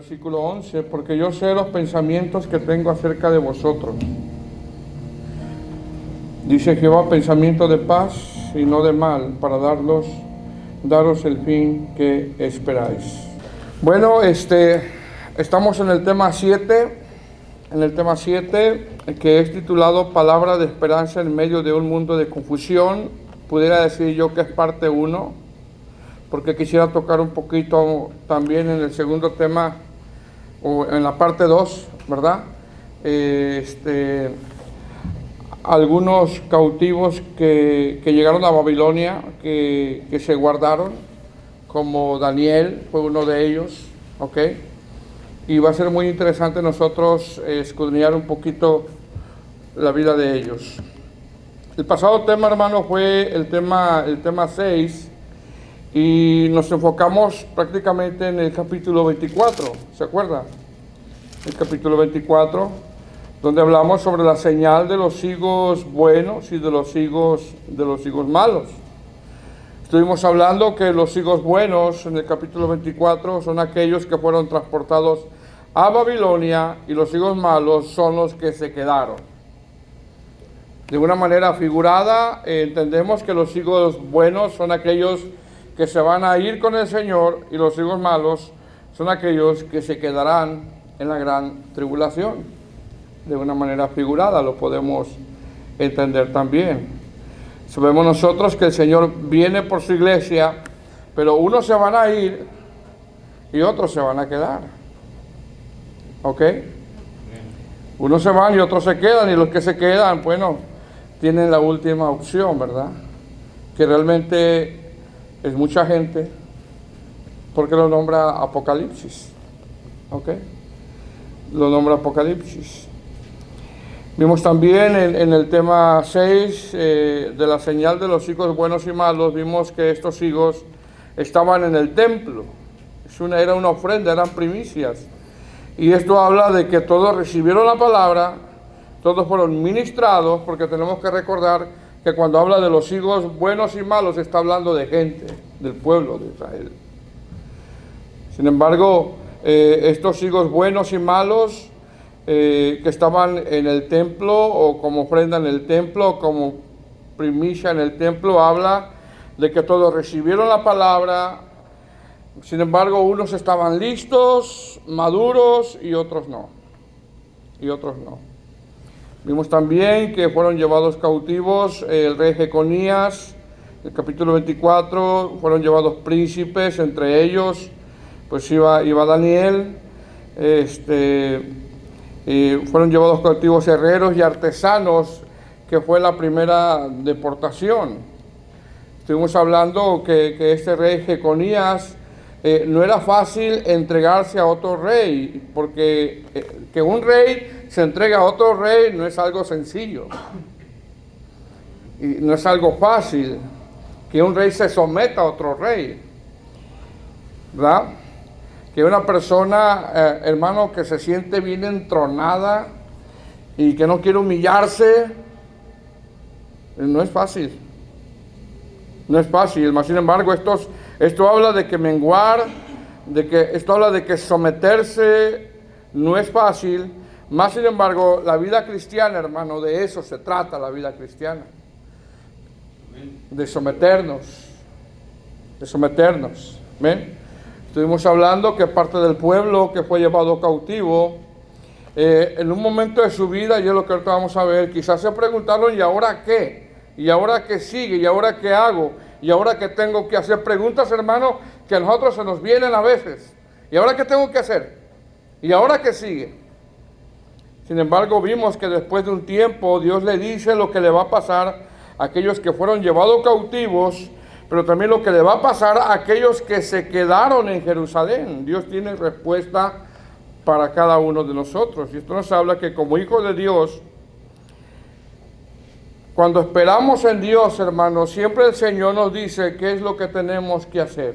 versículo 11, porque yo sé los pensamientos que tengo acerca de vosotros. Dice Jehová, pensamiento de paz y no de mal, para daros el fin que esperáis. Bueno, estamos en el tema 7, que es titulado Palabra de Esperanza en medio de un mundo de confusión. Pudiera decir yo que es parte 1, porque quisiera tocar un poquito también en el segundo tema, o en la parte 2, ¿verdad? Algunos cautivos que llegaron a Babilonia, que se guardaron, como Daniel fue uno de ellos, ¿ok? Y va a ser muy interesante nosotros escudriñar un poquito la vida de ellos. El pasado tema, hermano, fue el tema 6, y nos enfocamos prácticamente en el capítulo 24, ¿se acuerda? El capítulo 24, donde hablamos sobre la señal de los higos buenos y de los higos malos. Estuvimos hablando que los higos buenos en el capítulo 24 son aquellos que fueron transportados a Babilonia, y los higos malos son los que se quedaron. De una manera figurada, entendemos que los higos buenos son aquellos que se van a ir con el Señor, y los higos malos son aquellos que se quedarán en la gran tribulación. De una manera figurada lo podemos entender también. Sabemos nosotros que el Señor viene por su iglesia, pero unos se van a ir y otros se van a quedar. ¿Ok? Unos se van y otros se quedan, y los que se quedan, bueno, tienen la última opción, ¿verdad? Que realmente es mucha gente, porque lo nombra Apocalipsis. ¿Ok? Lo nombra Apocalipsis. Vimos también en el tema 6 de la señal de los higos buenos y malos, vimos que estos higos estaban en el templo. Era una ofrenda, eran primicias. Y esto habla de que todos recibieron la palabra, todos fueron ministrados, porque tenemos que recordar que cuando habla de los higos buenos y malos está hablando de gente, del pueblo de Israel. Sin embargo, estos higos buenos y malos que estaban en el templo, o como ofrenda en el templo, o como primicia en el templo, habla de que todos recibieron la palabra. Sin embargo, unos estaban listos, maduros, y otros no. Vimos también que fueron llevados cautivos el rey Jeconías, el capítulo 24, fueron llevados príncipes, entre ellos pues iba Daniel, fueron llevados cautivos herreros y artesanos, que fue la primera deportación. Estuvimos hablando que este rey Jeconías no era fácil entregarse a otro rey, porque que un rey se entregue a otro rey no es algo sencillo, y no es algo fácil que un rey se someta a otro rey, ¿verdad? Que una persona, hermano, que se siente bien entronada y que no quiere humillarse, no es fácil. No es fácil, mas sin embargo, esto habla de que menguar, esto habla de que someterse no es fácil. Más sin embargo, la vida cristiana, hermano, de eso se trata la vida cristiana. De someternos. ¿Ven? Estuvimos hablando que parte del pueblo que fue llevado cautivo, en un momento de su vida, y es lo que ahorita vamos a ver, quizás se preguntaron, ¿y ahora qué? ¿Y ahora qué sigue? ¿Y ahora qué hago? ¿Y ahora qué tengo que hacer? Preguntas, hermano, que a nosotros se nos vienen a veces. ¿Y ahora qué tengo que hacer? ¿Y ahora qué sigue? Sin embargo, vimos que después de un tiempo, Dios le dice lo que le va a pasar a aquellos que fueron llevados cautivos, pero también lo que le va a pasar a aquellos que se quedaron en Jerusalén. Dios tiene respuesta para cada uno de nosotros. Y esto nos habla que como hijos de Dios, cuando esperamos en Dios, hermanos, siempre el Señor nos dice qué es lo que tenemos que hacer.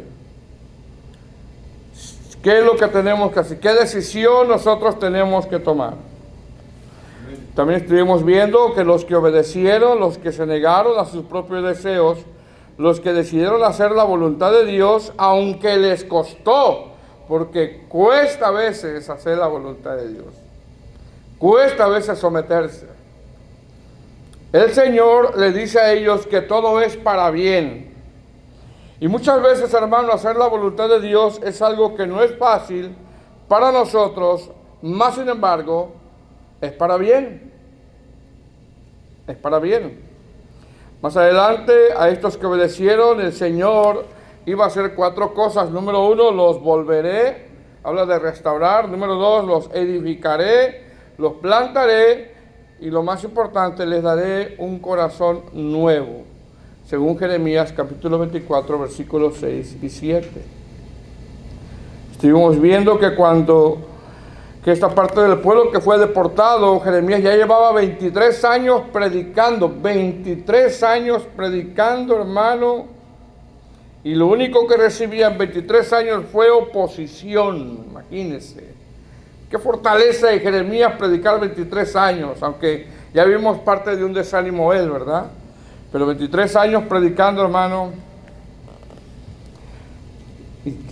¿Qué es lo que tenemos que hacer? ¿Qué decisión nosotros tenemos que tomar? También estuvimos viendo que los que obedecieron, los que se negaron a sus propios deseos, los que decidieron hacer la voluntad de Dios, aunque les costó, porque cuesta a veces hacer la voluntad de Dios. Cuesta a veces someterse. El Señor le dice a ellos que todo es para bien. Y muchas veces, hermano, hacer la voluntad de Dios es algo que no es fácil para nosotros, más sin embargo, es para bien. Es para bien. Más adelante, a estos que obedecieron, el Señor iba a hacer 4 cosas. Número 1, los volveré. Habla de restaurar. Número 2, los edificaré, los plantaré. Y lo más importante, les daré un corazón nuevo. Según Jeremías capítulo 24, versículos 6 y 7. Estuvimos viendo que esta parte del pueblo que fue deportado, Jeremías ya llevaba 23 años predicando. 23 años predicando, hermano. Y lo único que recibía en 23 años fue oposición. Imagínense. Qué fortaleza de Jeremías predicar 23 años, aunque ya vimos parte de un desánimo él, ¿verdad? Pero 23 años predicando, hermano,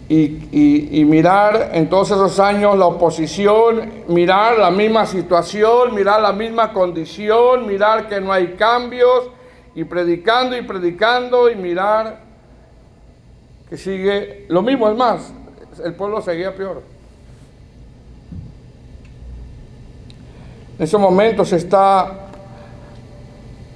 y mirar en todos esos años la oposición, mirar la misma situación, mirar la misma condición, mirar que no hay cambios, y predicando y mirar que sigue lo mismo. Es más, el pueblo seguía peor. En ese momento se está,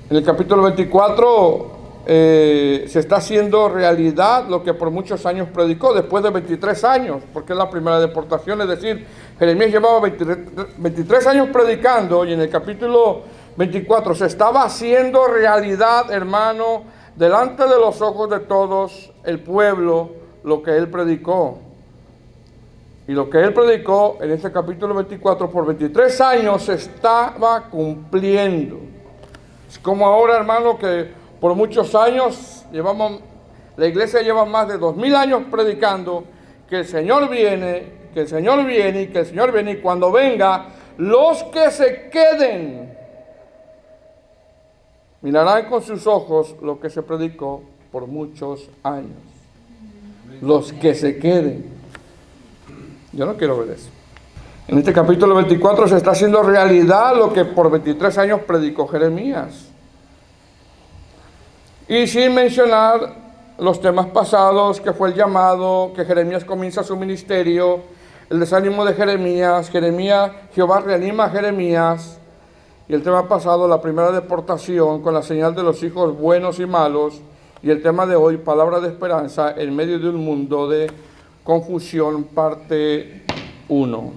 en el capítulo 24, se está haciendo realidad lo que por muchos años predicó, después de 23 años, porque es la primera deportación. Es decir, Jeremías llevaba 23 años predicando, y en el capítulo 24 se estaba haciendo realidad, hermano, delante de los ojos de todos el pueblo, lo que él predicó. Y lo que él predicó en este capítulo 24 por 23 años se estaba cumpliendo. Es como ahora, hermano, que por muchos años la iglesia lleva más de 2000 años predicando que el Señor viene, que el Señor viene y que el Señor viene. Y cuando venga, los que se queden mirarán con sus ojos lo que se predicó por muchos años. Los que se queden. Yo no quiero ver eso. En este capítulo 24 se está haciendo realidad lo que por 23 años predicó Jeremías. Y sin mencionar los temas pasados, que fue el llamado, que Jeremías comienza su ministerio, el desánimo de Jeremías, Jehová reanima a Jeremías, y el tema pasado, la primera deportación con la señal de los hijos buenos y malos, y el tema de hoy, palabra de esperanza en medio de un mundo de confusión, parte 1.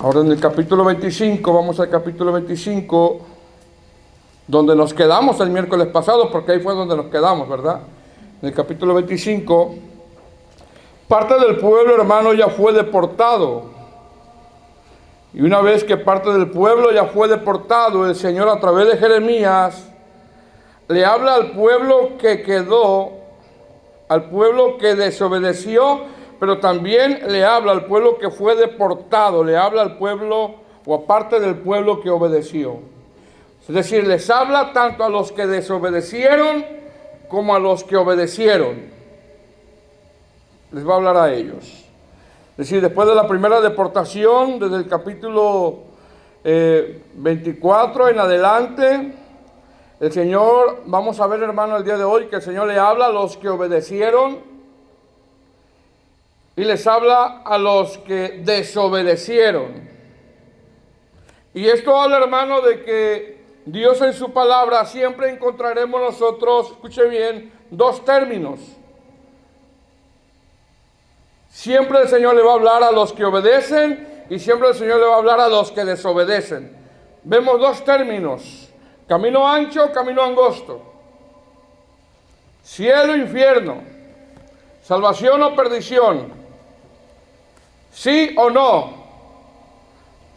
Ahora en el capítulo 25, vamos al capítulo 25, donde nos quedamos el miércoles pasado, porque ahí fue donde nos quedamos, ¿verdad? En el capítulo 25, parte del pueblo, hermano, ya fue deportado. Y una vez que parte del pueblo ya fue deportado, el Señor a través de Jeremías le habla al pueblo que quedó, al pueblo que desobedeció, pero también le habla al pueblo que fue deportado, le habla al pueblo o a parte del pueblo que obedeció. Es decir, les habla tanto a los que desobedecieron como a los que obedecieron. Les va a hablar a ellos. Es decir, después de la primera deportación, desde el capítulo 24 en adelante, el Señor, vamos a ver, hermano, el día de hoy, que el Señor le habla a los que obedecieron y les habla a los que desobedecieron. Y esto habla, hermano, de que Dios en su palabra siempre encontraremos nosotros, escuche bien, 2 términos. Siempre el Señor le va a hablar a los que obedecen y siempre el Señor le va a hablar a los que desobedecen. Vemos 2 términos. Camino ancho, camino angosto. Cielo, infierno. Salvación o perdición. Sí o no.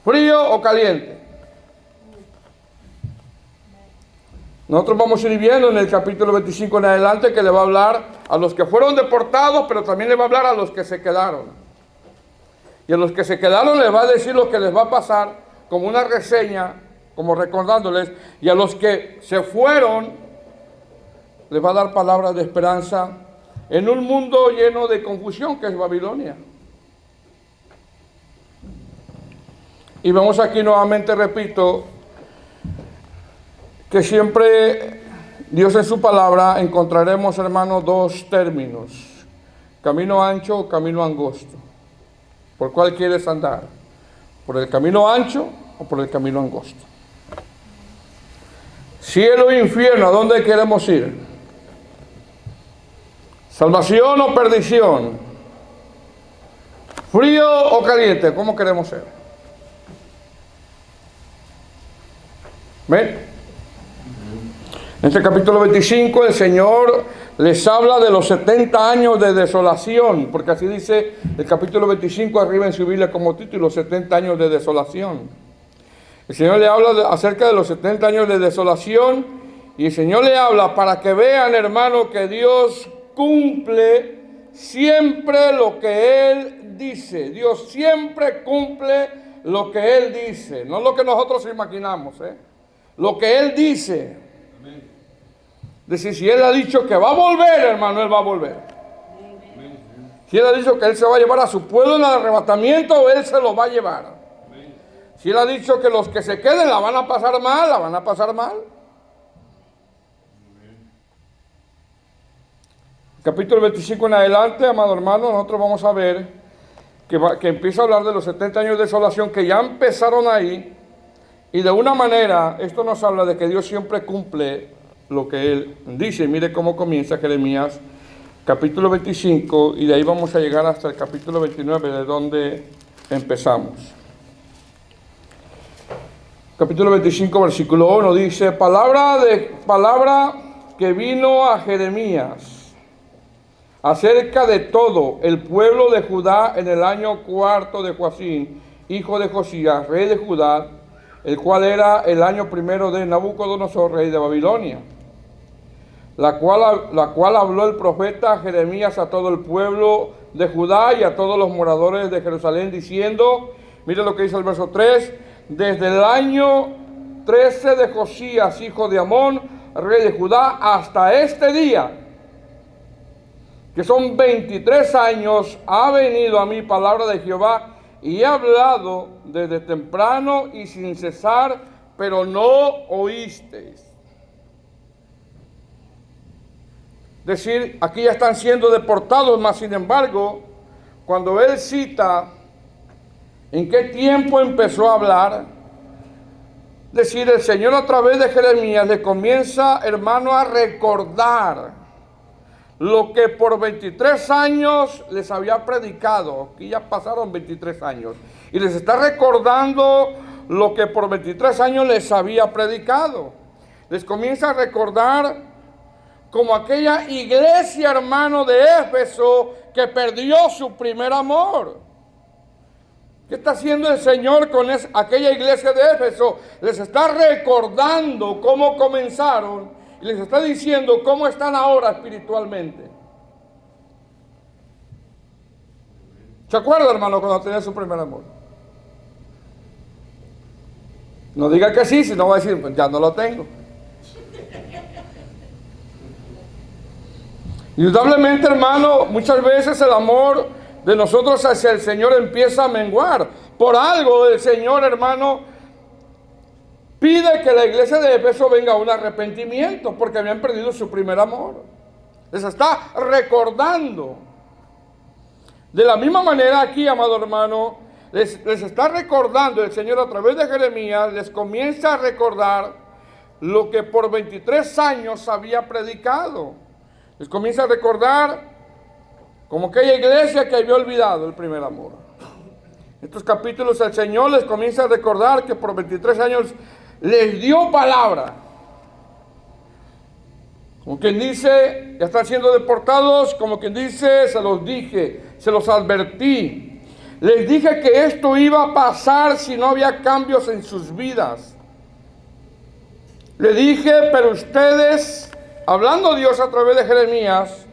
Frío o caliente. Nosotros vamos a ir viendo en el capítulo 25 en adelante que le va a hablar a los que fueron deportados, pero también le va a hablar a los que se quedaron. Y a los que se quedaron les va a decir lo que les va a pasar como una reseña, como recordándoles, y a los que se fueron les va a dar palabras de esperanza en un mundo lleno de confusión que es Babilonia. Y vemos aquí nuevamente, repito, que siempre Dios en su palabra encontraremos, hermanos, dos términos: camino ancho o camino angosto. ¿Por cuál quieres andar? ¿Por el camino ancho o por el camino angosto? Cielo e infierno, ¿a dónde queremos ir? ¿Salvación o perdición? ¿Frío o caliente? ¿Cómo queremos ser? ¿Ven? En este capítulo 25 el Señor les habla de los 70 años de desolación, porque así dice el capítulo 25 arriba en su Biblia como título, 70 años de desolación. El Señor le habla acerca de los 70 años de desolación, y el Señor le habla para que vean, hermano, que Dios cumple siempre lo que Él dice. Dios siempre cumple lo que Él dice, no lo que nosotros imaginamos, lo que Él dice. Es decir, si Él ha dicho que va a volver, hermano, Él va a volver. Si Él ha dicho que Él se va a llevar a su pueblo en el arrebatamiento, Él se lo va a llevar. Si Él ha dicho que los que se queden la van a pasar mal, la van a pasar mal. Capítulo 25 en adelante, amado hermano, nosotros vamos a ver que empieza a hablar de los 70 años de desolación que ya empezaron ahí. Y de una manera, esto nos habla de que Dios siempre cumple lo que Él dice. Mire cómo comienza Jeremías, capítulo 25, y de ahí vamos a llegar hasta el capítulo 29, de donde empezamos. Capítulo 25, versículo 1, dice: palabra que vino a Jeremías acerca de todo el pueblo de Judá en el año cuarto de Joacim, hijo de Josías, rey de Judá, el cual era el año primero de Nabucodonosor, rey de Babilonia, la cual habló el profeta Jeremías a todo el pueblo de Judá y a todos los moradores de Jerusalén, diciendo, mire lo que dice el verso 3, desde el año 13 de Josías, hijo de Amón, rey de Judá, hasta este día, que son 23 años, ha venido a mí palabra de Jehová, y he hablado desde temprano y sin cesar, pero no oísteis. Es decir, aquí ya están siendo deportados, mas sin embargo, cuando él cita en qué tiempo empezó a hablar, es decir, el Señor a través de Jeremías le comienza, hermano, a recordar lo que por 23 años les había predicado. Aquí ya pasaron 23 años. Y les está recordando lo que por 23 años les había predicado. Les comienza a recordar como aquella iglesia, hermano, de Éfeso, que perdió su primer amor. ¿Qué está haciendo el Señor con aquella iglesia de Éfeso? Les está recordando cómo comenzaron y les está diciendo cómo están ahora espiritualmente. ¿Se acuerda, hermano, cuando tenía su primer amor? No diga que sí, si no va a decir, pues ya no lo tengo. Indudablemente, hermano, muchas veces el amor de nosotros hacia el Señor empieza a menguar. Por algo el Señor, hermano, pide que la iglesia de Éfeso venga a un arrepentimiento, porque habían perdido su primer amor. Les está recordando. De la misma manera aquí, amado hermano, les está recordando el Señor a través de Jeremías, les comienza a recordar lo que por 23 años había predicado. Les comienza a recordar como aquella iglesia que había olvidado el primer amor. En estos capítulos el Señor les comienza a recordar que por 23 años les dio palabra. Como quien dice, ya están siendo deportados, como quien dice, se los dije, se los advertí. Les dije que esto iba a pasar si no había cambios en sus vidas. Le dije, pero ustedes, hablando Dios a través de Jeremías,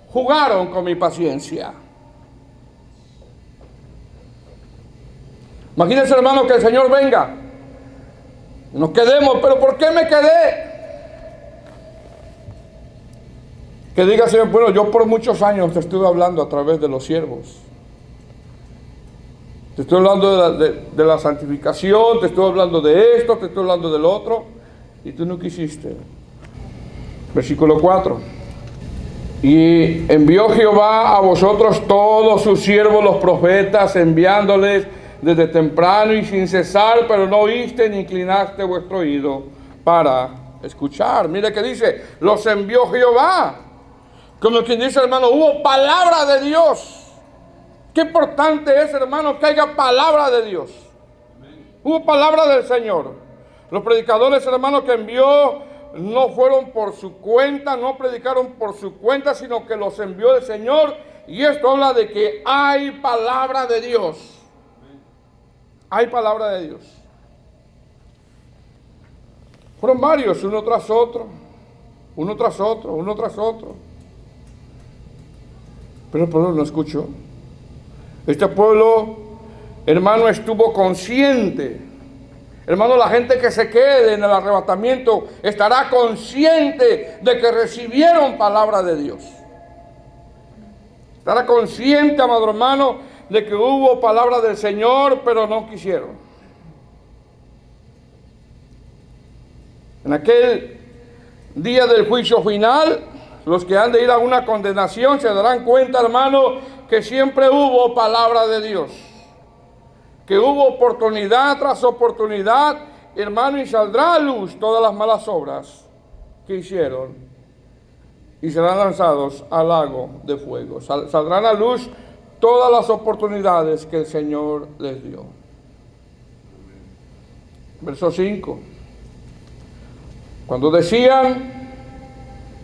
jugaron con mi paciencia. Imagínense, hermano, que el Señor venga. Nos quedemos, pero ¿por qué me quedé? Que diga, Señor, bueno, yo por muchos años te estuve hablando a través de los siervos. Te estoy hablando de la santificación, te estoy hablando de esto, te estoy hablando del otro, y tú no quisiste. Versículo 4. Y envió Jehová a vosotros todos sus siervos los profetas, enviándoles desde temprano y sin cesar, pero no oíste ni inclinaste vuestro oído para escuchar. Mire que dice, los envió Jehová. Como quien dice, hermano, hubo palabra de Dios. Qué importante es, hermano, que haya palabra de Dios. Hubo palabra del Señor. Los predicadores, hermano, que envió no fueron por su cuenta, no predicaron por su cuenta, sino que los envió el Señor. Y esto habla de que hay palabra de Dios. Hay palabra de Dios. Fueron varios, uno tras otro, uno tras otro, uno tras otro. Pero el pueblo no escuchó. Este pueblo, hermano, estuvo consciente. Hermano, la gente que se quede en el arrebatamiento estará consciente de que recibieron palabra de Dios. Estará consciente, amado hermano, de que hubo palabra del Señor, pero no quisieron. En aquel día del juicio final, los que han de ir a una condenación se darán cuenta, hermano, que siempre hubo palabra de Dios. Que hubo oportunidad tras oportunidad, hermano, y saldrá a luz todas las malas obras que hicieron y serán lanzados al lago de fuego. Saldrán a luz todas las oportunidades que el Señor les dio. Verso 5. Cuando decían,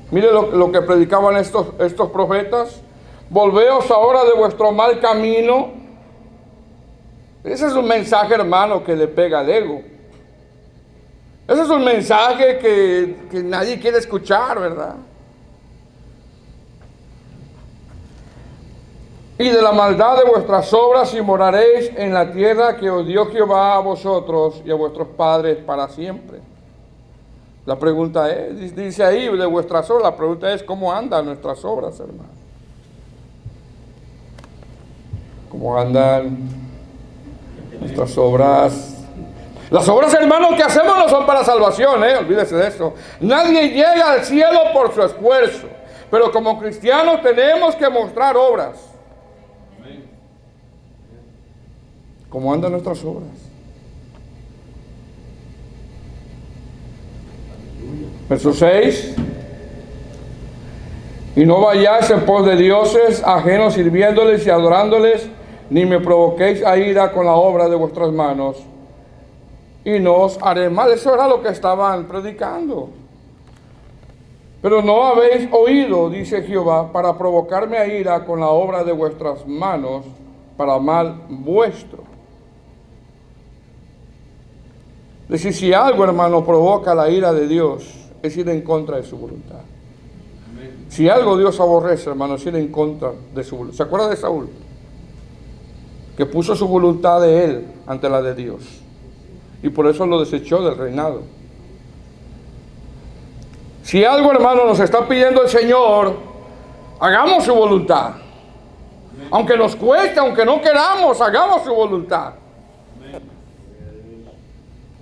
mire lo que predicaban estos profetas, volveos ahora de vuestro mal camino. Ese es un mensaje, hermano, que le pega al ego. Ese es un mensaje que nadie quiere escuchar, ¿verdad? Y de la maldad de vuestras obras y moraréis en la tierra que os dio Jehová a vosotros y a vuestros padres para siempre. La pregunta es, dice ahí, de vuestras obras, la pregunta es, ¿cómo andan nuestras obras, hermano? ¿Cómo andan nuestras obras? Las obras, hermanos, que hacemos no son para salvación, olvídese de eso. Nadie llega al cielo por su esfuerzo, pero como cristianos tenemos que mostrar obras. ¿Cómo andan nuestras obras? Verso 6. Y no vayáis en pos de dioses ajenos sirviéndoles y adorándoles, ni me provoquéis a ira con la obra de vuestras manos, y no os haré mal. Eso era lo que estaban predicando. Pero no habéis oído, dice Jehová, para provocarme a ira con la obra de vuestras manos, para mal vuestro. Es decir, si algo, hermano, provoca la ira de Dios, es ir en contra de su voluntad. Si algo Dios aborrece, hermano, es ir en contra de su voluntad. ¿Se acuerda de Saúl? Que puso su voluntad de él ante la de Dios. Y por eso lo desechó del reinado. Si algo, hermano, nos está pidiendo el Señor, hagamos su voluntad. Aunque nos cueste, aunque no queramos, hagamos su voluntad.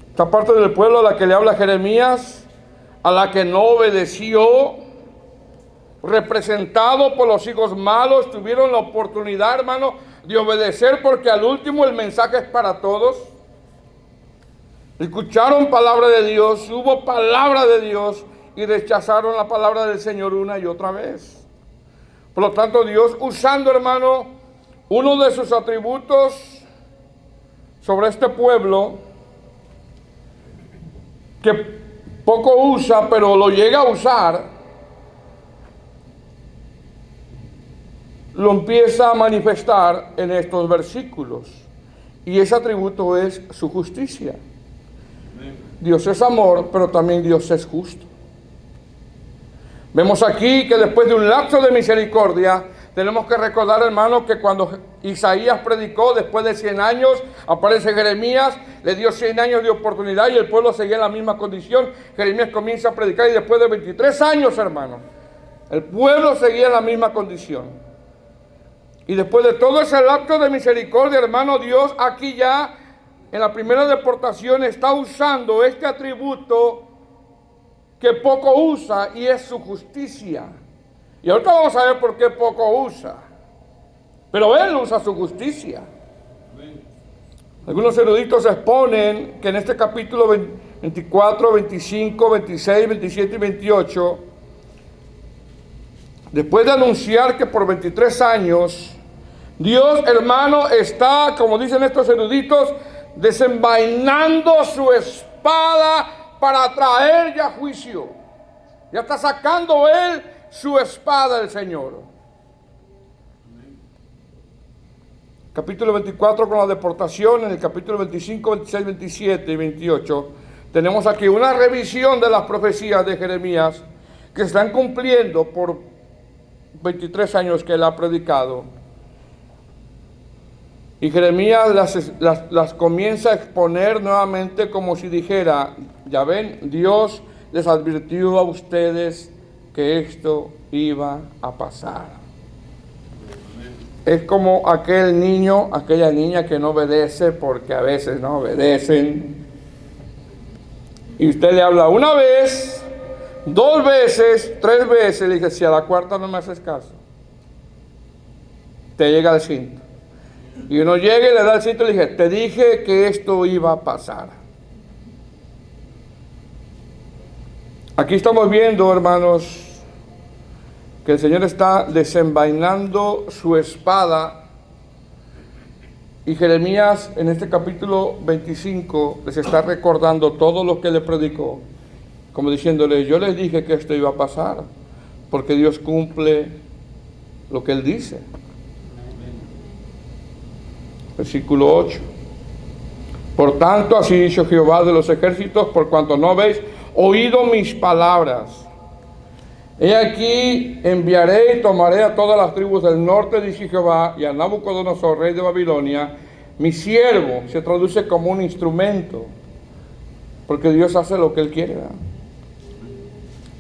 Esta parte del pueblo a la que le habla Jeremías, a la que no obedeció, representado por los hijos malos, tuvieron la oportunidad, hermano, de obedecer, porque al último el mensaje es para todos. Escucharon palabra de Dios, hubo palabra de Dios, y rechazaron la palabra del Señor una y otra vez. Por lo tanto, Dios, usando, hermano, uno de sus atributos sobre este pueblo, que poco usa, pero lo llega a usar, lo empieza a manifestar en estos versículos. Y ese atributo es su justicia. Dios es amor, pero también Dios es justo. Vemos aquí que después de un lapso de misericordia, tenemos que recordar, hermano, que cuando Isaías predicó, después de 100 años, aparece Jeremías, le dio 100 años de oportunidad y el pueblo seguía en la misma condición. Jeremías comienza a predicar y después de 23 años, hermano, El pueblo seguía en la misma condición. Y después de todo ese acto de misericordia, hermano, Dios aquí ya en la primera deportación está usando este atributo que poco usa, y es su justicia. Y ahorita vamos a ver por qué poco usa. Pero Él usa su justicia. Algunos eruditos exponen que en este capítulo 24, 25, 26, 27 y 28, después de anunciar que por 23 años Dios, hermano, está, como dicen estos eruditos, desenvainando su espada para traer ya juicio. Ya está sacando Él su espada, el Señor. Capítulo 24 con la deportación, en el capítulo 25, 26, 27 y 28, tenemos aquí una revisión de las profecías de Jeremías que están cumpliendo por 23 años que Él ha predicado. Y Jeremías las comienza a exponer nuevamente como si dijera, ya ven, Dios les advirtió a ustedes que esto iba a pasar. Es como aquel niño, aquella niña que no obedece porque a veces no obedecen. Y usted le habla una vez, 2 veces, 3 veces, le dice, si a la cuarta no me haces caso, te llega el cinto. Y uno llega y le da el cinto y le dije, te dije que esto iba a pasar. Aquí estamos viendo, hermanos, que el Señor está desenvainando su espada. Y Jeremías en este capítulo 25 les está recordando todo lo que le predicó, como diciéndole, yo les dije que esto iba a pasar, porque Dios cumple lo que Él dice. Versículo 8. Por tanto, así dice Jehová de los ejércitos, por cuanto no habéis oído mis palabras. He aquí enviaré y tomaré a todas las tribus del norte, dice Jehová, y a Nabucodonosor, rey de Babilonia, mi siervo. Se traduce como un instrumento, porque Dios hace lo que Él quiere, ¿verdad?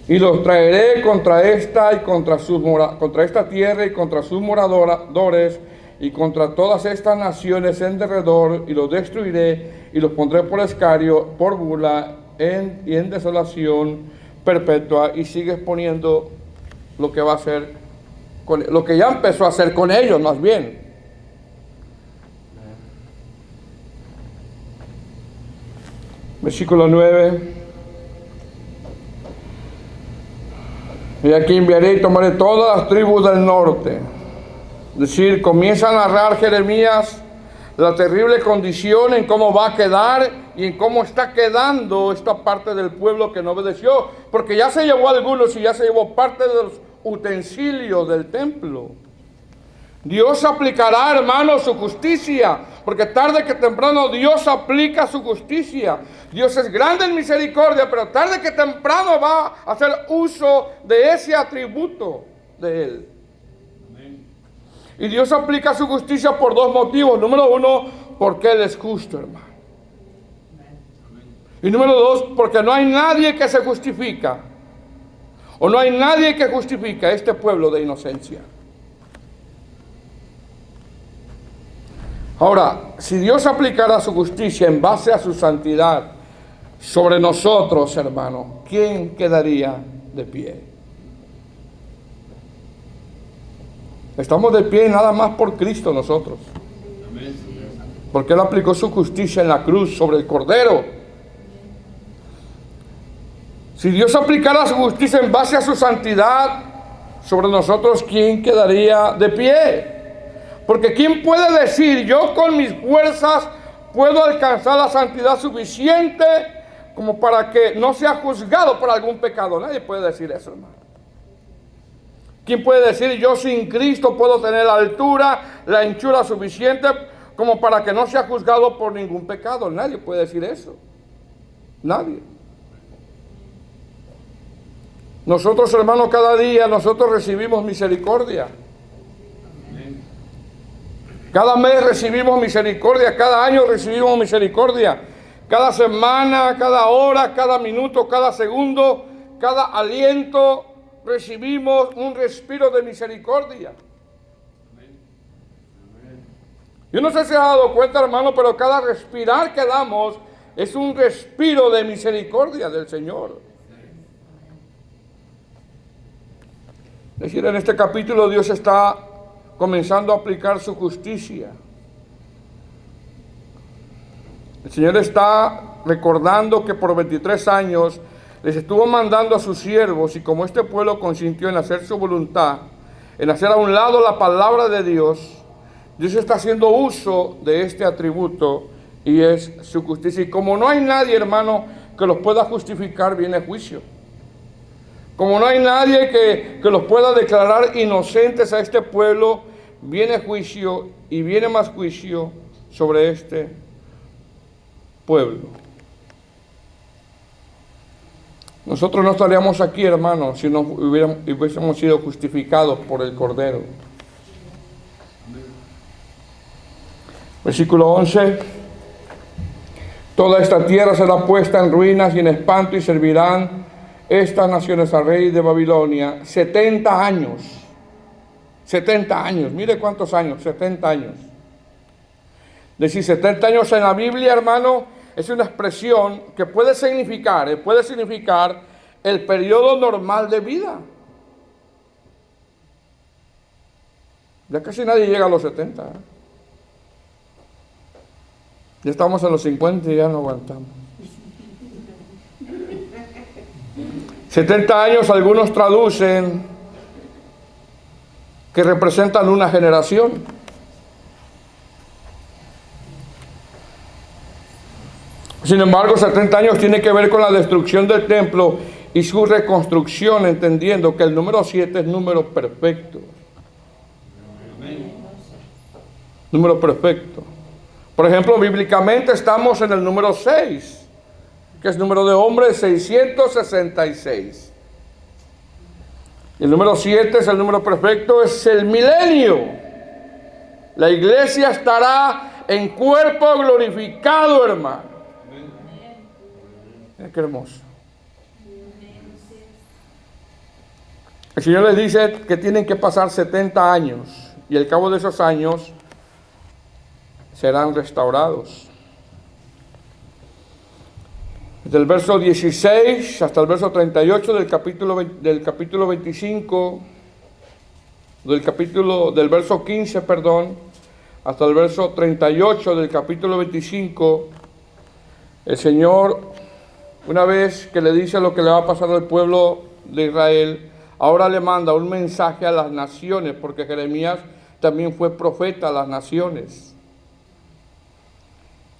Y los traeré contra esta y contra esta tierra y contra sus moradores y contra todas estas naciones en derredor, y los destruiré y los pondré por escario, por burla y en desolación perpetua. Y sigue exponiendo lo que va a hacer, lo que ya empezó a hacer con ellos, más bien. Versículo 9. Y aquí enviaré y tomaré todas las tribus del norte. Es decir, comienza a narrar Jeremías la terrible condición en cómo va a quedar y en cómo está quedando esta parte del pueblo que no obedeció, porque ya se llevó algunos y ya se llevó parte de los utensilios del templo. Dios aplicará, hermanos, su justicia, porque tarde que temprano Dios aplica su justicia. Dios es grande en misericordia, pero tarde que temprano va a hacer uso de ese atributo de Él. Y Dios aplica su justicia por 2 motivos. Número 1, porque Él es justo, hermano. Y número 2, porque no hay nadie que se justifica, o no hay nadie que justifica a este pueblo de inocencia. Ahora, si Dios aplicara su justicia en base a su santidad sobre nosotros, hermano, ¿quién quedaría de pie? Estamos de pie nada más por Cristo nosotros. Porque Él aplicó su justicia en la cruz sobre el Cordero. Si Dios aplicara su justicia en base a su santidad sobre nosotros, ¿quién quedaría de pie? Porque ¿quién puede decir, yo con mis fuerzas puedo alcanzar la santidad suficiente como para que no sea juzgado por algún pecado? Nadie puede decir eso, hermano. ¿Quién puede decir, yo sin Cristo puedo tener la altura, la anchura suficiente como para que no sea juzgado por ningún pecado? Nadie puede decir eso. Nadie. Nosotros, hermanos, cada día nosotros recibimos misericordia. Cada mes recibimos misericordia, cada año recibimos misericordia. Cada semana, cada hora, cada minuto, cada segundo, cada aliento, recibimos un respiro de misericordia. Yo no sé si se ha dado cuenta, hermano, pero cada respirar que damos es un respiro de misericordia del Señor. Es decir, en este capítulo Dios está comenzando a aplicar su justicia. El Señor está recordando que por 23 años les estuvo mandando a sus siervos, y como este pueblo consintió en hacer su voluntad, en hacer a un lado la palabra de Dios, Dios está haciendo uso de este atributo, y es su justicia. Y como no hay nadie, hermano, que los pueda justificar, viene juicio. Como no hay nadie que los pueda declarar inocentes a este pueblo, viene juicio, y viene más juicio sobre este pueblo. Nosotros no estaríamos aquí, hermano, si no hubiésemos sido justificados por el Cordero. Versículo 11. Toda esta tierra será puesta en ruinas y en espanto, y servirán estas naciones al rey de Babilonia 70 años. 70 años, mire cuántos años, 70 años. Decir 70 años en la Biblia, hermano, es una expresión que puede significar el periodo normal de vida. Ya casi nadie llega a los 70. Ya estamos en los 50 y ya no aguantamos. 70 años algunos traducen que representan una generación. Sin embargo, 70 años tiene que ver con la destrucción del templo y su reconstrucción, entendiendo que el número 7 es número perfecto. Número perfecto. Por ejemplo, bíblicamente estamos en el número 6, que es número de hombre 666. El número 7 es el número perfecto, es el milenio. La iglesia estará en cuerpo glorificado, hermano. Mira qué hermoso. El Señor les dice que tienen que pasar 70 años, y al cabo de esos años serán restaurados. Desde el verso 16 hasta el verso 38 del capítulo 25, del verso 15, hasta el verso 38 del capítulo 25, el Señor, una vez que le dice lo que le va a pasar al pueblo de Israel, ahora le manda un mensaje a las naciones, porque Jeremías también fue profeta a las naciones.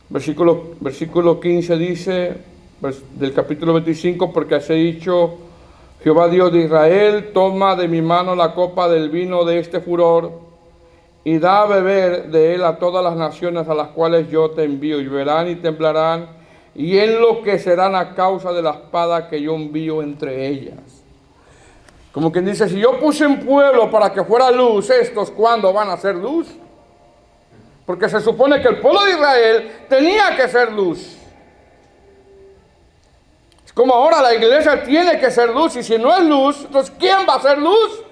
Versículo 15 dice, del capítulo 25, porque así ha dicho Jehová Dios de Israel, toma de mi mano la copa del vino de este furor, y da a beber de él a todas las naciones a las cuales yo te envío, y verán y temblarán, y enloquecerán a causa de la espada que yo envío entre ellas. Como quien dice, si yo puse un pueblo para que fuera luz, ¿estos cuándo van a ser luz? Porque se supone que el pueblo de Israel tenía que ser luz. Es como ahora la iglesia tiene que ser luz, y si no es luz, entonces ¿quién va a ser luz?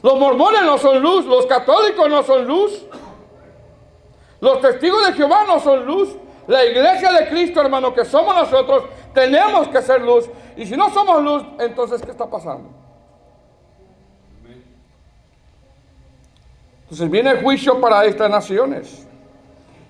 Los mormones no son luz, los católicos no son luz, los testigos de Jehová no son luz. La iglesia de Cristo, hermano, que somos nosotros, tenemos que ser luz. Y si no somos luz, entonces ¿qué está pasando? Entonces viene el juicio para estas naciones.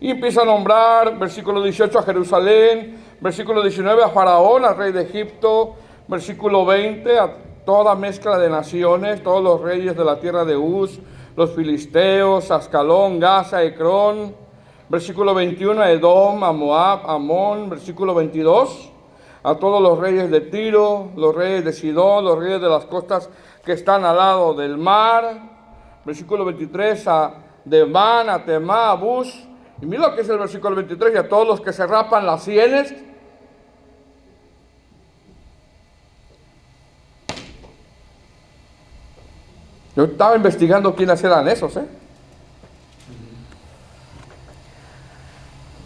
Y empieza a nombrar, versículo 18, a Jerusalén, versículo 19, a Faraón, al rey de Egipto, versículo 20, a toda mezcla de naciones, todos los reyes de la tierra de Uz, los filisteos, Ascalón, Gaza, Ecrón, versículo 21, a Edom, a Moab, a Amón, versículo 22, a todos los reyes de Tiro, los reyes de Sidón, los reyes de las costas que están al lado del mar, versículo 23, a Deván, a Temá, a Bus, y mira lo que es el versículo 23, y a todos los que se rapan las sienes. Yo estaba investigando quiénes eran esos,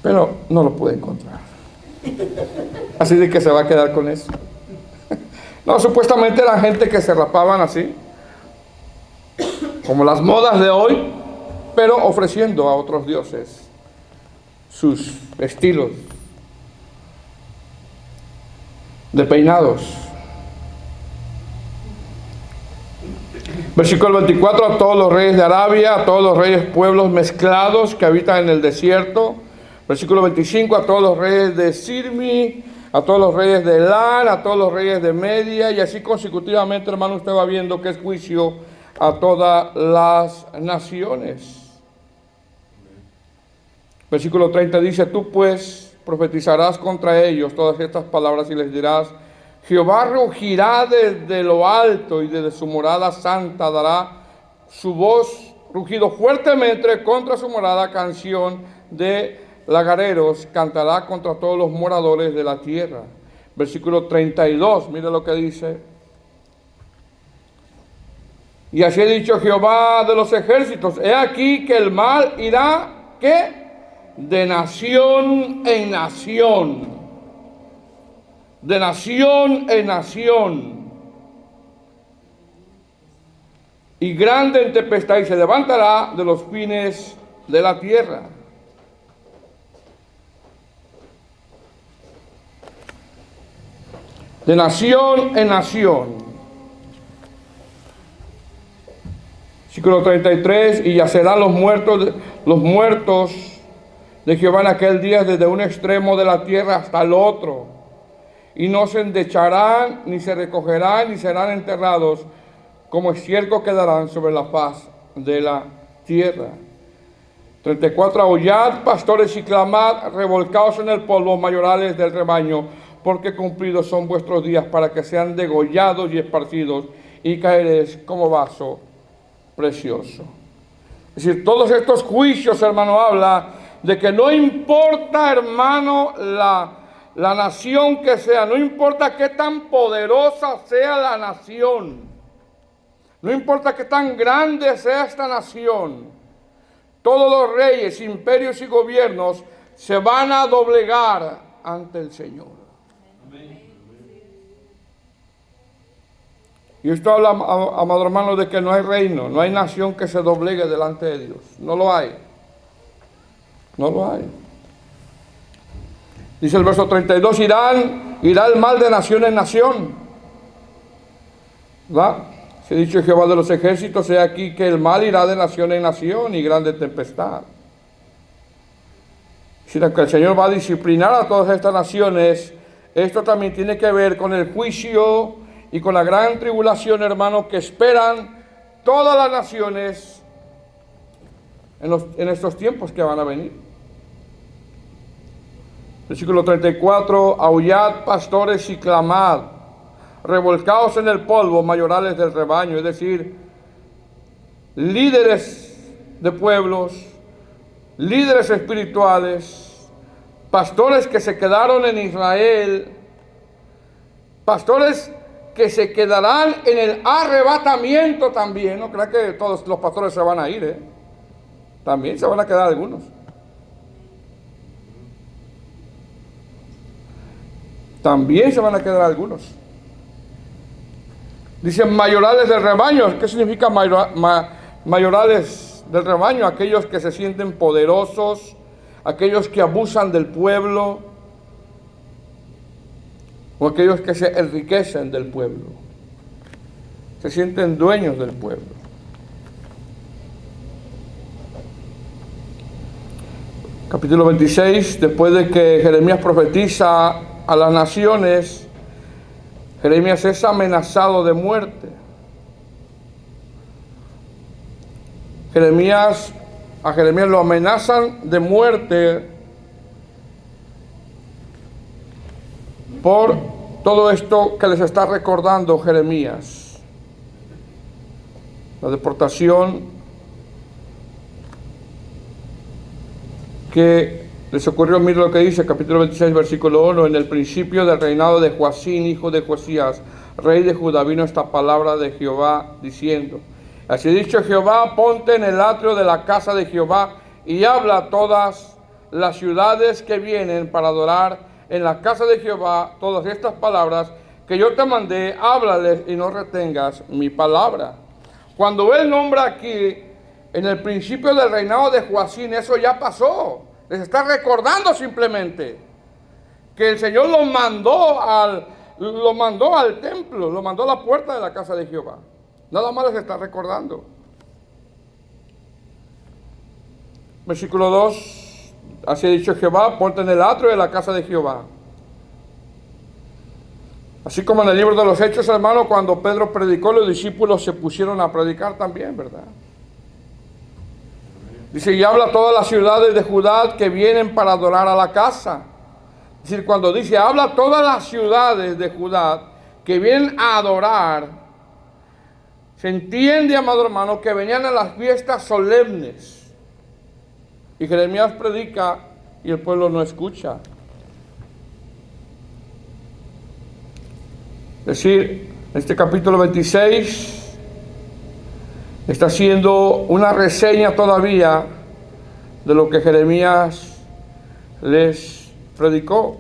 pero no lo pude encontrar. Así de que se va a quedar con eso. No, supuestamente eran gente que se rapaban así, como las modas de hoy, pero ofreciendo a otros dioses sus estilos de peinados. Versículo 24, a todos los reyes de Arabia, a todos los reyes pueblos mezclados que habitan en el desierto. Versículo 25, a todos los reyes de Sirmi, a todos los reyes de Elán, a todos los reyes de Media, y así consecutivamente, hermano, usted va viendo que es juicio a todas las naciones. Versículo 30 dice, tú pues profetizarás contra ellos todas estas palabras y les dirás, Jehová rugirá desde lo alto y desde su morada santa dará su voz, rugido fuertemente contra su morada, canción de lagareros, cantará contra todos los moradores de la tierra. Versículo 32, mire lo que dice. Y así ha dicho Jehová de los ejércitos, he aquí que el mal irá, ¿qué? De nación en nación. De nación en nación, y grande tempestad, y se levantará de los fines de la tierra. De nación en nación. Versículo 33, y yacerán los muertos de Jehová en aquel día desde un extremo de la tierra hasta el otro. Y no se endecharán, ni se recogerán, ni serán enterrados, como estiércol quedarán sobre la faz de la tierra. 34, aullad, pastores, y clamad, revolcaos en el polvo, mayorales del rebaño, porque cumplidos son vuestros días para que sean degollados y esparcidos, y caeréis como vaso precioso. Es decir, todos estos juicios, hermano, habla de que no importa, hermano, la nación que sea, no importa qué tan poderosa sea la nación, no importa qué tan grande sea esta nación, todos los reyes, imperios y gobiernos se van a doblegar ante el Señor. Amén. Y esto habla, amado hermano, de que no hay reino, no hay nación que se doblegue delante de Dios. No lo hay. No lo hay. Dice el verso 32, irá el mal de nación en nación. ¿Verdad? Se ha dicho Jehová de los ejércitos, he aquí que el mal irá de nación en nación y grande tempestad. Sino que el Señor va a disciplinar a todas estas naciones. Esto también tiene que ver con el juicio y con la gran tribulación, hermano, que esperan todas las naciones en estos tiempos que van a venir. Versículo 34, aullad, pastores, y clamad, revolcaos en el polvo, mayorales del rebaño, es decir, líderes de pueblos, líderes espirituales, pastores que se quedaron en Israel, pastores que se quedarán en el arrebatamiento también. No crea que todos los pastores se van a ir, también se van a quedar algunos. También se van a quedar algunos. Dicen mayorales del rebaño. ¿Qué significa mayorales del rebaño? Aquellos que se sienten poderosos, aquellos que abusan del pueblo, o aquellos que se enriquecen del pueblo, se sienten dueños del pueblo. Capítulo 26, después de que Jeremías profetiza a las naciones, Jeremías es amenazado de muerte. A Jeremías lo amenazan de muerte por todo esto que les está recordando Jeremías. La deportación que les ocurrió. Mire lo que dice, capítulo 26, versículo 1. En el principio del reinado de Joacín, hijo de Josías, rey de Judá, vino esta palabra de Jehová, diciendo: así ha dicho Jehová, ponte en el atrio de la casa de Jehová, y habla a todas las ciudades que vienen para adorar en la casa de Jehová todas estas palabras que yo te mandé, háblales y no retengas mi palabra. Cuando él nombra aquí, en el principio del reinado de Joacín, eso ya pasó. Les está recordando simplemente que el Señor lo mandó al templo, lo mandó a la puerta de la casa de Jehová. Nada más les está recordando. Versículo 2, así ha dicho Jehová, ponte en el atrio de la casa de Jehová. Así como en el libro de los Hechos, hermano, cuando Pedro predicó, los discípulos se pusieron a predicar también, ¿verdad? Dice, y habla a todas las ciudades de Judá que vienen para adorar a la casa. Es decir, cuando dice, habla a todas las ciudades de Judá que vienen a adorar, se entiende, amado hermano, que venían a las fiestas solemnes. Y Jeremías predica y el pueblo no escucha. Es decir, en este capítulo 26 está haciendo una reseña todavía de lo que Jeremías les predicó.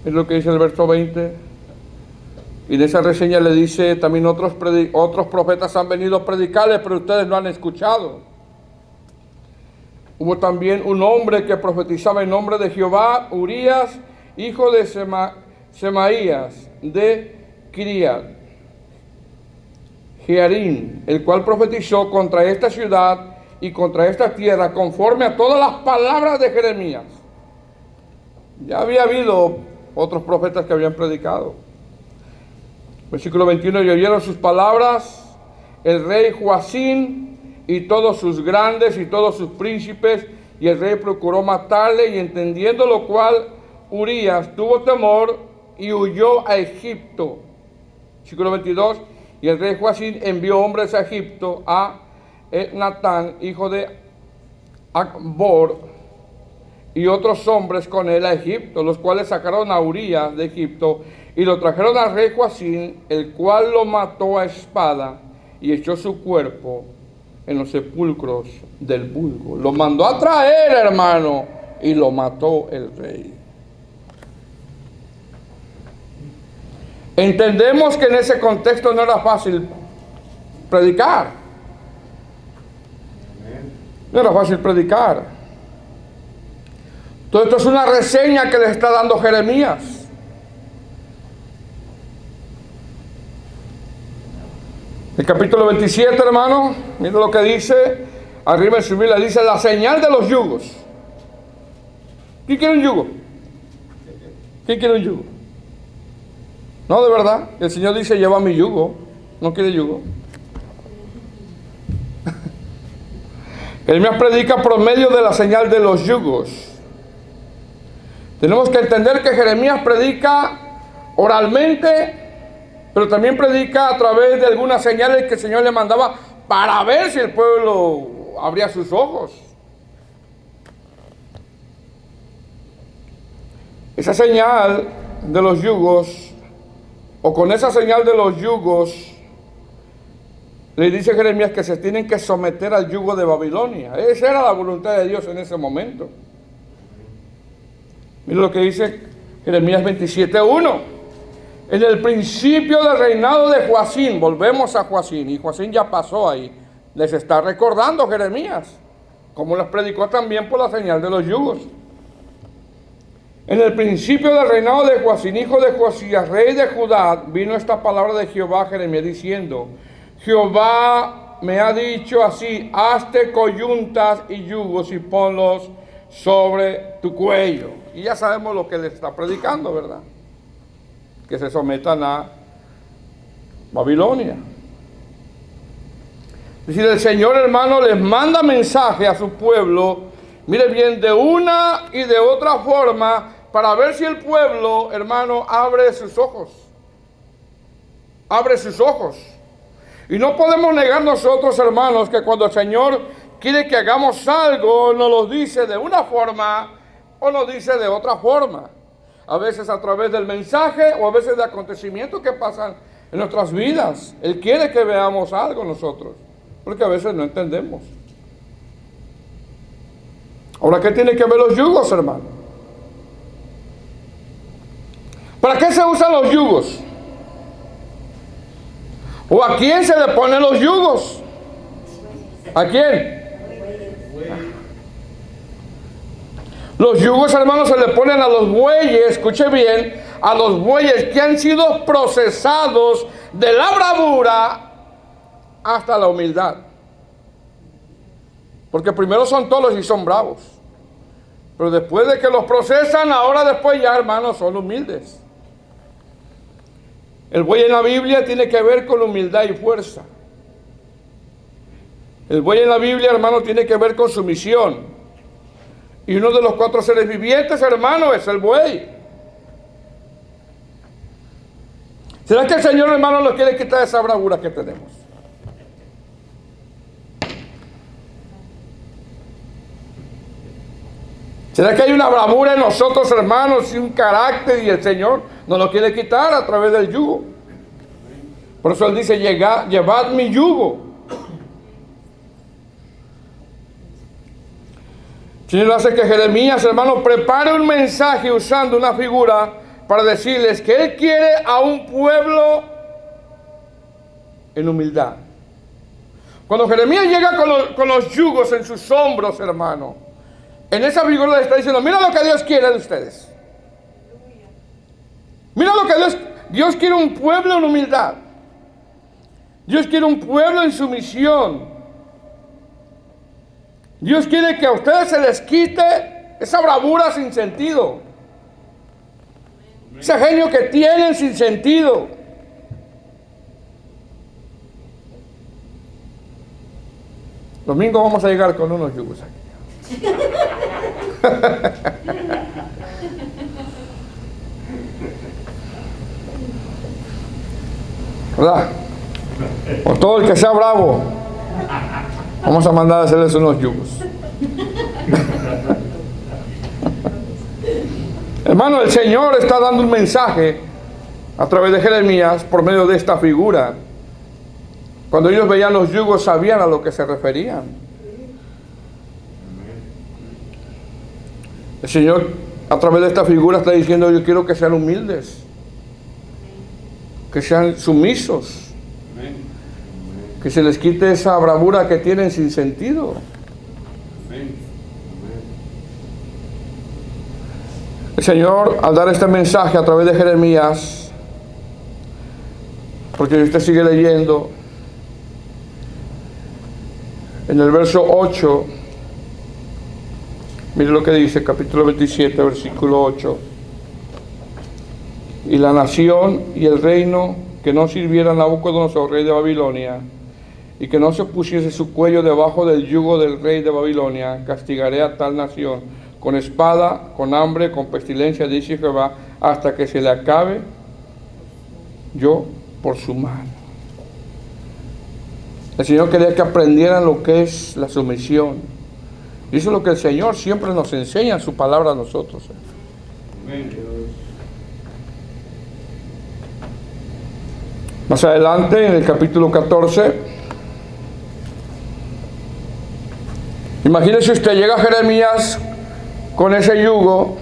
Es lo que dice el verso 20. Y en esa reseña le dice también otros profetas han venido a predicarles, pero ustedes no han escuchado. Hubo también un hombre que profetizaba en nombre de Jehová, Urías, hijo de Semaías, de Kiriat Jearim, el cual profetizó contra esta ciudad y contra esta tierra, conforme a todas las palabras de Jeremías. Ya había habido otros profetas que habían predicado. Versículo 21, y oyeron sus palabras el rey Joacín y todos sus grandes y todos sus príncipes, y el rey procuró matarle, y entendiendo lo cual, Urías tuvo temor y huyó a Egipto. Versículo 22, y el rey Joacín envió hombres a Egipto a Natán, hijo de Acbor, y otros hombres con él a Egipto, los cuales sacaron a Urías de Egipto y lo trajeron al rey Joacín, el cual lo mató a espada y echó su cuerpo en los sepulcros del vulgo. Lo mandó a traer, hermano, y lo mató el rey. Entendemos que en ese contexto no era fácil predicar. No era fácil predicar. Todo esto es una reseña que le está dando Jeremías. El capítulo 27, hermano, mira lo que dice, arriba en su Biblia dice, la señal de los yugos. ¿Quién quiere un yugo? ¿Quién quiere un yugo? No, de verdad, el Señor dice, lleva mi yugo, no quiere yugo. Jeremías predica por medio de la señal de los yugos. Tenemos que entender que Jeremías predica oralmente, pero también predica a través de algunas señales que el Señor le mandaba para ver si el pueblo abría sus ojos. Esa señal de los yugos, o con esa señal de los yugos, le dice Jeremías que se tienen que someter al yugo de Babilonia. Esa era la voluntad de Dios en ese momento. Mira lo que dice Jeremías 27:1. En el principio del reinado de Joacín, volvemos a Joacín, y Joacín ya pasó ahí, les está recordando Jeremías, como les predicó también por la señal de los yugos. En el principio del reinado de Joacín, hijo de Josías, rey de Judá, vino esta palabra de Jehová a Jeremías diciendo, Jehová me ha dicho así, hazte coyuntas y yugos y ponlos sobre tu cuello. Y ya sabemos lo que le está predicando, ¿verdad? Que se sometan a Babilonia. Es decir, el Señor, hermano, les manda mensaje a su pueblo, mire bien, de una y de otra forma, para ver si el pueblo, hermano, abre sus ojos. Abre sus ojos. Y no podemos negar nosotros, hermanos, que cuando el Señor quiere que hagamos algo, nos lo dice de una forma o nos dice de otra forma. A veces a través del mensaje o a veces de acontecimientos que pasan en nuestras vidas. Él quiere que veamos algo nosotros, porque a veces no entendemos. Ahora, ¿qué tiene que ver los yugos, hermano? ¿Para qué se usan los yugos? ¿O a quién se le ponen los yugos? ¿A quién? Los yugos, hermanos, se le ponen a los bueyes, escuche bien, a los bueyes que han sido procesados de la bravura hasta la humildad. Porque primero son tolos y son bravos. Pero después de que los procesan, ahora después ya, hermanos, son humildes. El buey en la Biblia tiene que ver con humildad y fuerza. El buey en la Biblia, hermano, tiene que ver con sumisión. Y uno de los 4 seres vivientes, hermano, es el buey. ¿Será que el Señor, hermano, nos quiere quitar esa bravura que tenemos? ¿Será que hay una bravura en nosotros, hermanos, y un carácter, y el Señor nos lo quiere quitar a través del yugo? Por eso Él dice, llevad mi yugo. El Señor hace que Jeremías, hermano, prepare un mensaje usando una figura para decirles que Él quiere a un pueblo en humildad. Cuando Jeremías llega con los yugos en sus hombros, hermano, en esa figura le está diciendo, mira lo que Dios quiere de ustedes. Mira lo que Dios quiere, un pueblo en humildad. Dios quiere un pueblo en sumisión. Dios quiere que a ustedes se les quite esa bravura sin sentido. Ese genio que tienen sin sentido. Domingo vamos a llegar con unos yugos aquí. ¿Verdad? Por todo el que sea bravo, vamos a mandar a hacerles unos yugos. Hermano, el Señor está dando un mensaje a través de Jeremías por medio de esta figura. Cuando ellos veían los yugos, sabían a lo que se referían. El Señor, a través de esta figura, está diciendo, yo quiero que sean humildes, que sean sumisos, que se les quite esa bravura que tienen sin sentido. El Señor, al dar este mensaje a través de Jeremías, porque usted sigue leyendo, en el verso 8, mire lo que dice, capítulo 27, versículo 8. Y la nación y el reino que no sirviera a Nabucodonosor, rey de Babilonia, y que no se pusiese su cuello debajo del yugo del rey de Babilonia, castigaré a tal nación con espada, con hambre, con pestilencia, dice Jehová, hasta que se le acabe yo por su mano. El Señor quería que aprendieran lo que es la sumisión. Y eso es lo que el Señor siempre nos enseña en su palabra a nosotros. Más adelante, en el capítulo 14, imagínese usted, llega Jeremías con ese yugo,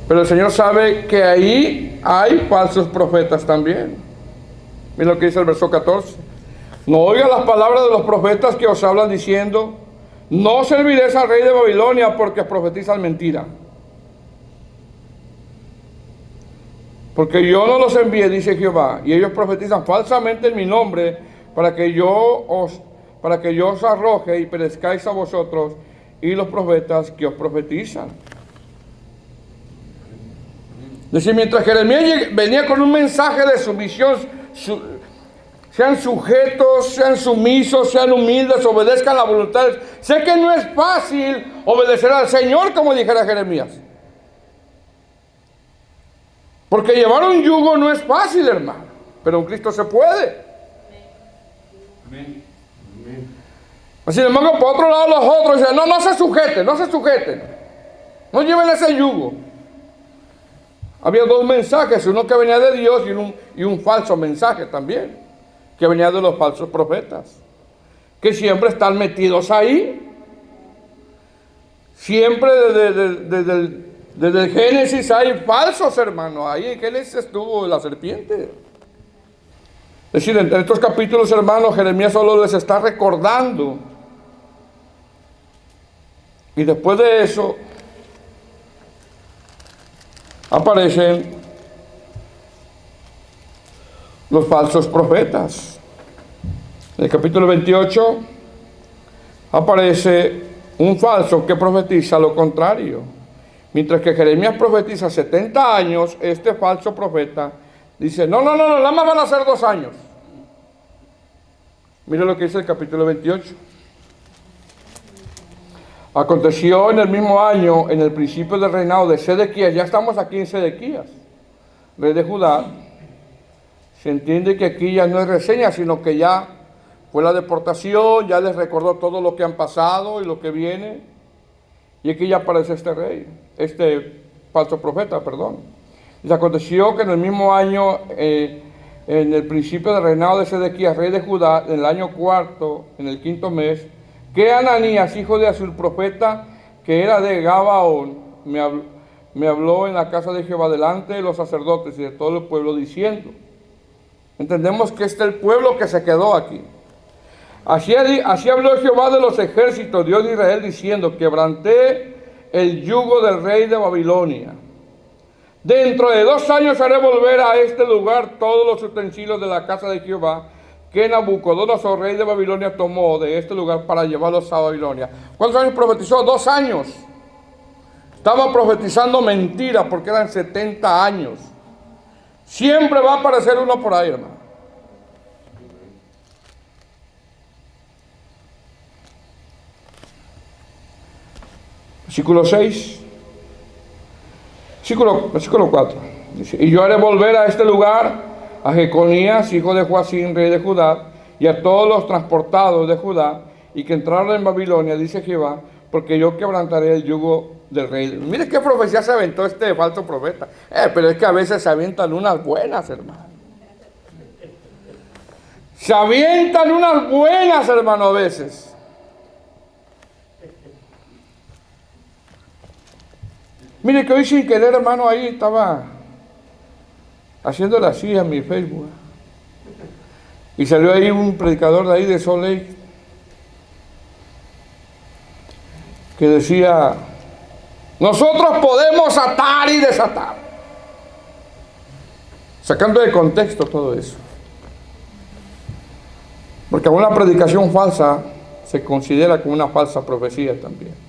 pero el Señor sabe que ahí hay falsos profetas también. Mira lo que dice el verso 14. No oiga las palabras de los profetas que os hablan diciendo, no serviréis al rey de Babilonia porque profetizan mentira. Porque yo no los envié, dice Jehová, y ellos profetizan falsamente en mi nombre para que yo os arroje y perezcáis a vosotros y los profetas que os profetizan. Es decir, mientras Jeremías venía con un mensaje de sumisión, sean sujetos, sean sumisos, sean humildes, obedezcan la voluntad. Sé que no es fácil obedecer al Señor, como dijera Jeremías. Porque llevar un yugo no es fácil, hermano. Pero en Cristo se puede. Amén. Sin embargo, por otro lado, los otros dicen, no se sujeten, no se sujeten. No lleven ese yugo. Había dos mensajes, uno que venía de Dios y un falso mensaje también, que venía de los falsos profetas, que siempre están metidos ahí. Siempre Desde el Génesis hay falsos, hermanos. Ahí en Génesis estuvo la serpiente. Es decir, en estos capítulos, hermanos, Jeremías solo les está recordando. Y después de eso, aparecen los falsos profetas. En el capítulo 28 aparece un falso que profetiza lo contrario. Mientras que Jeremías profetiza 70 años, este falso profeta dice, no, nada más van a ser 2 años. Mira lo que dice el capítulo 28. Aconteció en el mismo año, en el principio del reinado de Sedequías, ya estamos aquí en Sedequías, rey de Judá. Se entiende que aquí ya no es reseña, sino que ya fue la deportación, ya les recordó todo lo que han pasado y lo que viene. Y aquí ya aparece este rey, este falso profeta, perdón. Y aconteció que en el mismo año, en el principio del reinado de Sedequías, rey de Judá, en el año 4, en el 5º mes, que Ananías, hijo de Azur, profeta, que era de Gabaón, me habló en la casa de Jehová delante de los sacerdotes y de todo el pueblo, diciendo, entendemos que este es el pueblo que se quedó aquí. Así habló Jehová de los ejércitos, Dios de Israel, diciendo, quebranté el yugo del rey de Babilonia. Dentro de 2 años haré volver a este lugar todos los utensilios de la casa de Jehová, que Nabucodonosor, rey de Babilonia, tomó de este lugar para llevarlos a Babilonia. ¿Cuántos años profetizó? 2 años. Estaba profetizando mentira porque eran 70 años. Siempre va a aparecer uno por ahí, hermano. Versículo 6. Versículo 4. Dice, y yo haré volver a este lugar a Jeconías, hijo de Joacim, rey de Judá, y a todos los transportados de Judá, y que entraron en Babilonia, dice Jehová, porque yo quebrantaré el yugo del rey. Mire qué profecía se aventó este falso profeta. Pero es que a veces se avientan unas buenas, hermano. Se avientan unas buenas, hermano, a veces. Mire que hoy sin querer, hermano, ahí estaba haciéndole así a mi Facebook. Y salió ahí un predicador de ahí de Salt Lake que decía, nosotros podemos atar y desatar. Sacando de contexto todo eso. Porque una predicación falsa se considera como una falsa profecía también.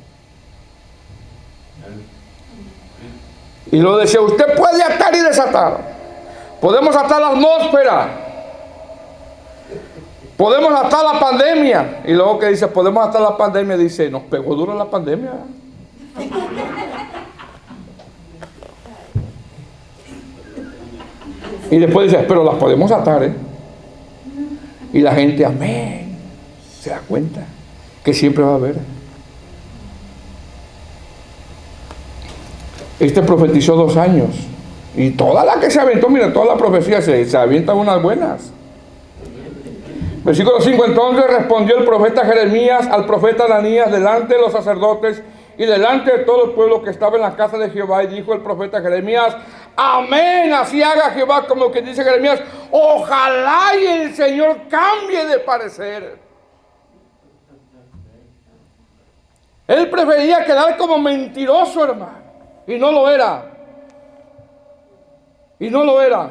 Y lo decía, usted puede atar y desatar. Podemos atar la atmósfera. Podemos atar la pandemia. Y luego que dice, podemos atar la pandemia, dice, nos pegó duro la pandemia. Y después dice, pero las podemos atar, ¿eh? Y la gente, amén, se da cuenta que siempre va a haber. Este profetizó 2 años. Y toda la que se aventó, mira, toda la profecía se avientan unas buenas. Versículo 5, entonces respondió el profeta Jeremías al profeta Ananías delante de los sacerdotes y delante de todo el pueblo que estaba en la casa de Jehová, y dijo el profeta Jeremías, amén, así haga Jehová, como que dice Jeremías, ojalá y el Señor cambie de parecer. Él prefería quedar como mentiroso, hermano, y no lo era. Y no lo era.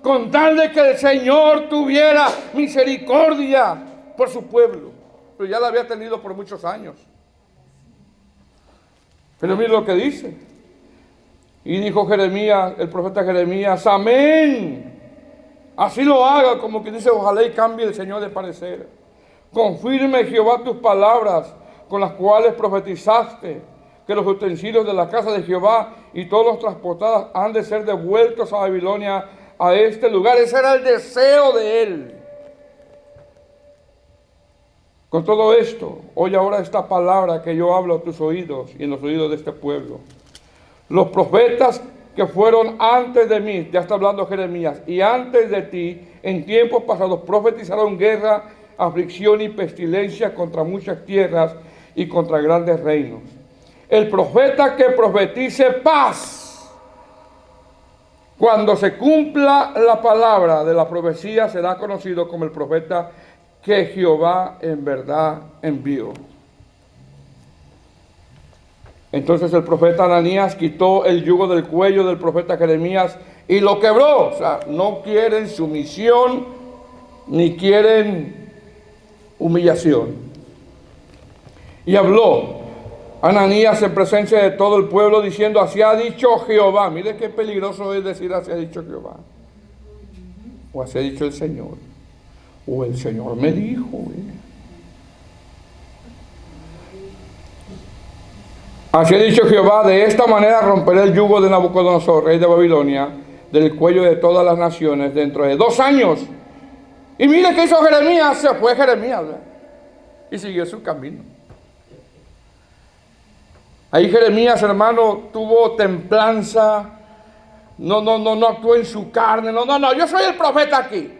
Con tal de que el Señor tuviera misericordia por su pueblo. Pero ya la había tenido por muchos años. Pero mire lo que dice. Y dijo Jeremías, el profeta Jeremías, amén. Así lo haga, como que dice, ojalá y cambie el Señor de parecer. Confirme Jehová tus palabras con las cuales profetizaste, que los utensilios de la casa de Jehová y todos los transportados han de ser devueltos a Babilonia, a este lugar. Ese era el deseo de él. Con todo esto, oye ahora esta palabra que yo hablo a tus oídos y en los oídos de este pueblo. Los profetas que fueron antes de mí, ya está hablando Jeremías, y antes de ti, en tiempos pasados, profetizaron guerra, aflicción y pestilencia contra muchas tierras y contra grandes reinos. el profeta que profetice paz. Cuando se cumpla la palabra de la profecía, será conocido como el profeta que Jehová en verdad envió. Entonces el profeta Ananías quitó el yugo del cuello del profeta Jeremías y lo quebró. O sea, no quieren sumisión ni quieren humillación. Y habló Ananías en presencia de todo el pueblo diciendo: así ha dicho Jehová. Mire qué peligroso es decir así ha dicho Jehová. O así ha dicho el Señor. O el Señor me dijo. Así ha dicho Jehová: de esta manera romperé el yugo de Nabucodonosor, rey de Babilonia, del cuello de todas las naciones dentro de 2 años. Y mire qué hizo Jeremías. Se fue Jeremías, ¿verdad? Y siguió su camino. Ahí Jeremías, hermano, tuvo templanza. No actuó en su carne. No, yo soy el profeta aquí.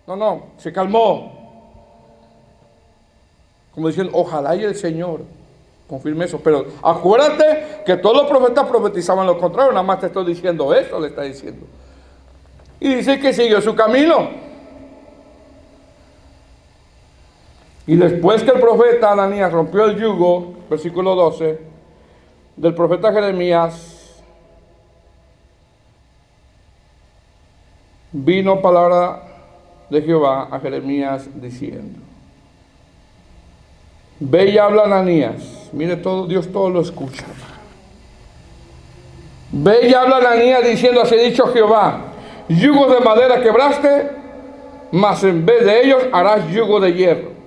No, se calmó. Como diciendo, ojalá y el Señor confirme eso. Pero acuérdate que todos los profetas profetizaban lo contrario. Nada más te estoy diciendo eso, le está diciendo. Y dice que siguió su camino. Y después que el profeta Ananías rompió el yugo, versículo 12, del profeta Jeremías, vino palabra de Jehová a Jeremías diciendo: ve y habla Ananías. Mire, todo, Dios todo lo escucha. Ve y habla Ananías diciendo: así ha dicho Jehová, yugos de madera quebraste, mas en vez de ellos harás yugo de hierro.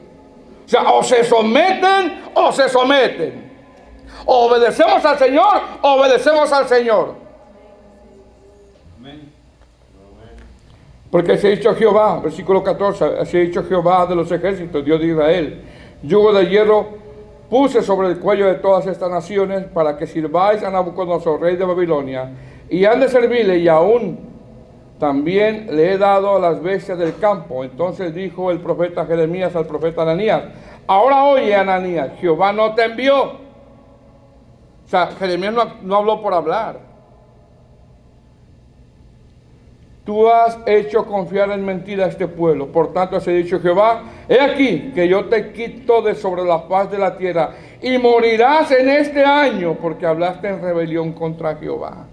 O sea, o se someten o se someten. Obedecemos al Señor, obedecemos al Señor. Porque así ha dicho Jehová, versículo 14, así ha dicho Jehová de los ejércitos, Dios de Israel: yugo de hierro puse sobre el cuello de todas estas naciones para que sirváis a Nabucodonosor, rey de Babilonia, y han de servirle, y aún también le he dado a las bestias del campo. Entonces dijo el profeta Jeremías al profeta Ananías: ahora oye, Ananías, Jehová no te envió. O sea, Jeremías no habló por hablar. Tú has hecho confiar en mentira a este pueblo. Por tanto, así ha dicho Jehová: he aquí que yo te quito de sobre la faz de la tierra, y morirás en este año, porque hablaste en rebelión contra Jehová.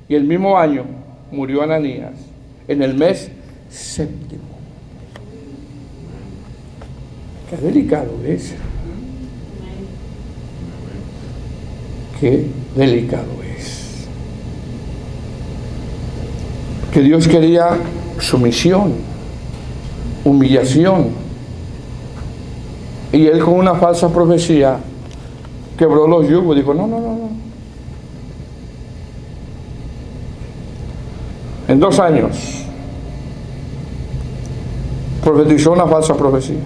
Y el mismo año murió Ananías, en el mes 7. Qué delicado es. Qué delicado es. Que Dios quería sumisión, humillación. Y él, con una falsa profecía, quebró los yugos. Dijo: no. En 2 años profetizó una falsa profecía.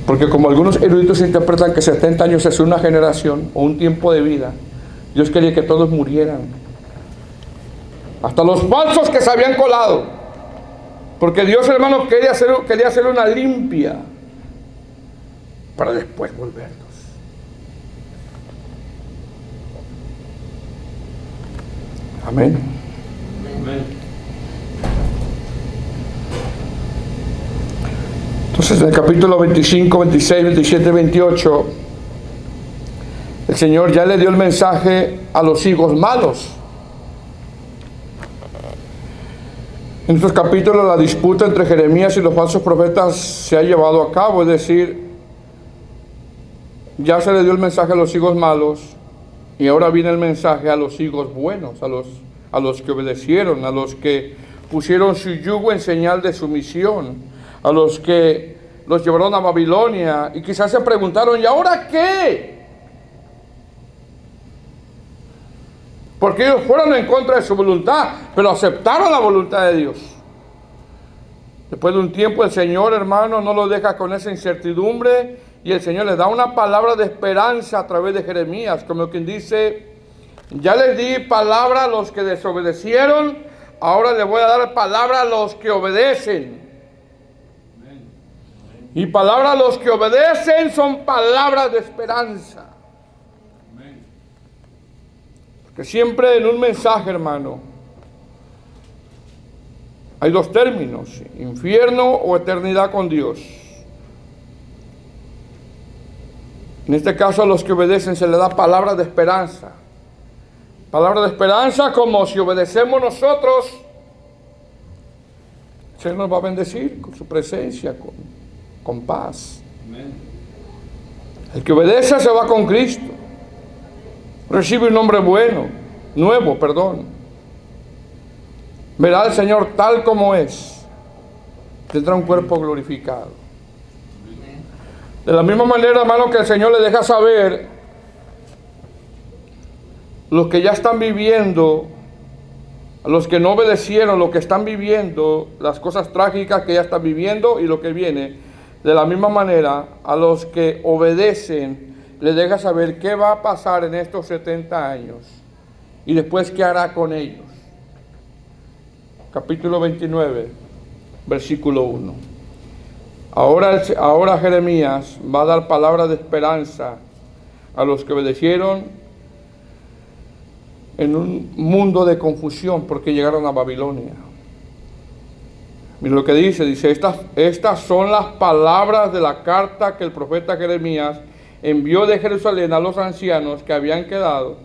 Porque como algunos eruditos interpretan que 70 años es una generación o un tiempo de vida, Dios quería que todos murieran. Hasta los falsos que se habían colado. Porque Dios, hermano, quería hacer una limpia para después volverlos. Amén. Amén. Entonces, en el capítulo 25, 26, 27, 28, el Señor ya le dio el mensaje a los higos malos. En estos capítulos, la disputa entre Jeremías y los falsos profetas se ha llevado a cabo. Es decir, ya se le dio el mensaje a los higos malos, y ahora viene el mensaje a los higos buenos, a los que obedecieron, a los que pusieron su yugo en señal de sumisión, a los que los llevaron a Babilonia y quizás se preguntaron: ¿y ahora qué? Porque ellos fueron en contra de su voluntad, pero aceptaron la voluntad de Dios. Después de un tiempo, el Señor, hermano, no los deja con esa incertidumbre, y el Señor les da una palabra de esperanza a través de Jeremías, como quien dice: ya les di palabra a los que desobedecieron, ahora les voy a dar palabra a los que obedecen. Y palabras, los que obedecen son palabras de esperanza. Porque siempre en un mensaje, hermano, hay dos términos: infierno o eternidad con Dios. En este caso, a los que obedecen se les da palabras de esperanza. Palabras de esperanza, como si obedecemos nosotros, el Señor nos va a bendecir con su presencia, con paz. Amén. El que obedece se va con Cristo. Recibe un nombre nuevo. Verá al Señor tal como es. Tendrá un cuerpo glorificado. De la misma manera, hermano, que el Señor le deja saber los que ya están viviendo, a los que no obedecieron, los que están viviendo, las cosas trágicas que ya están viviendo y lo que viene. De la misma manera, a los que obedecen, les deja saber qué va a pasar en estos 70 años y después qué hará con ellos. Capítulo 29, versículo 1. Ahora Jeremías va a dar palabras de esperanza a los que obedecieron en un mundo de confusión porque llegaron a Babilonia. Mira lo que dice, estas son las palabras de la carta que el profeta Jeremías envió de Jerusalén a los ancianos que habían quedado,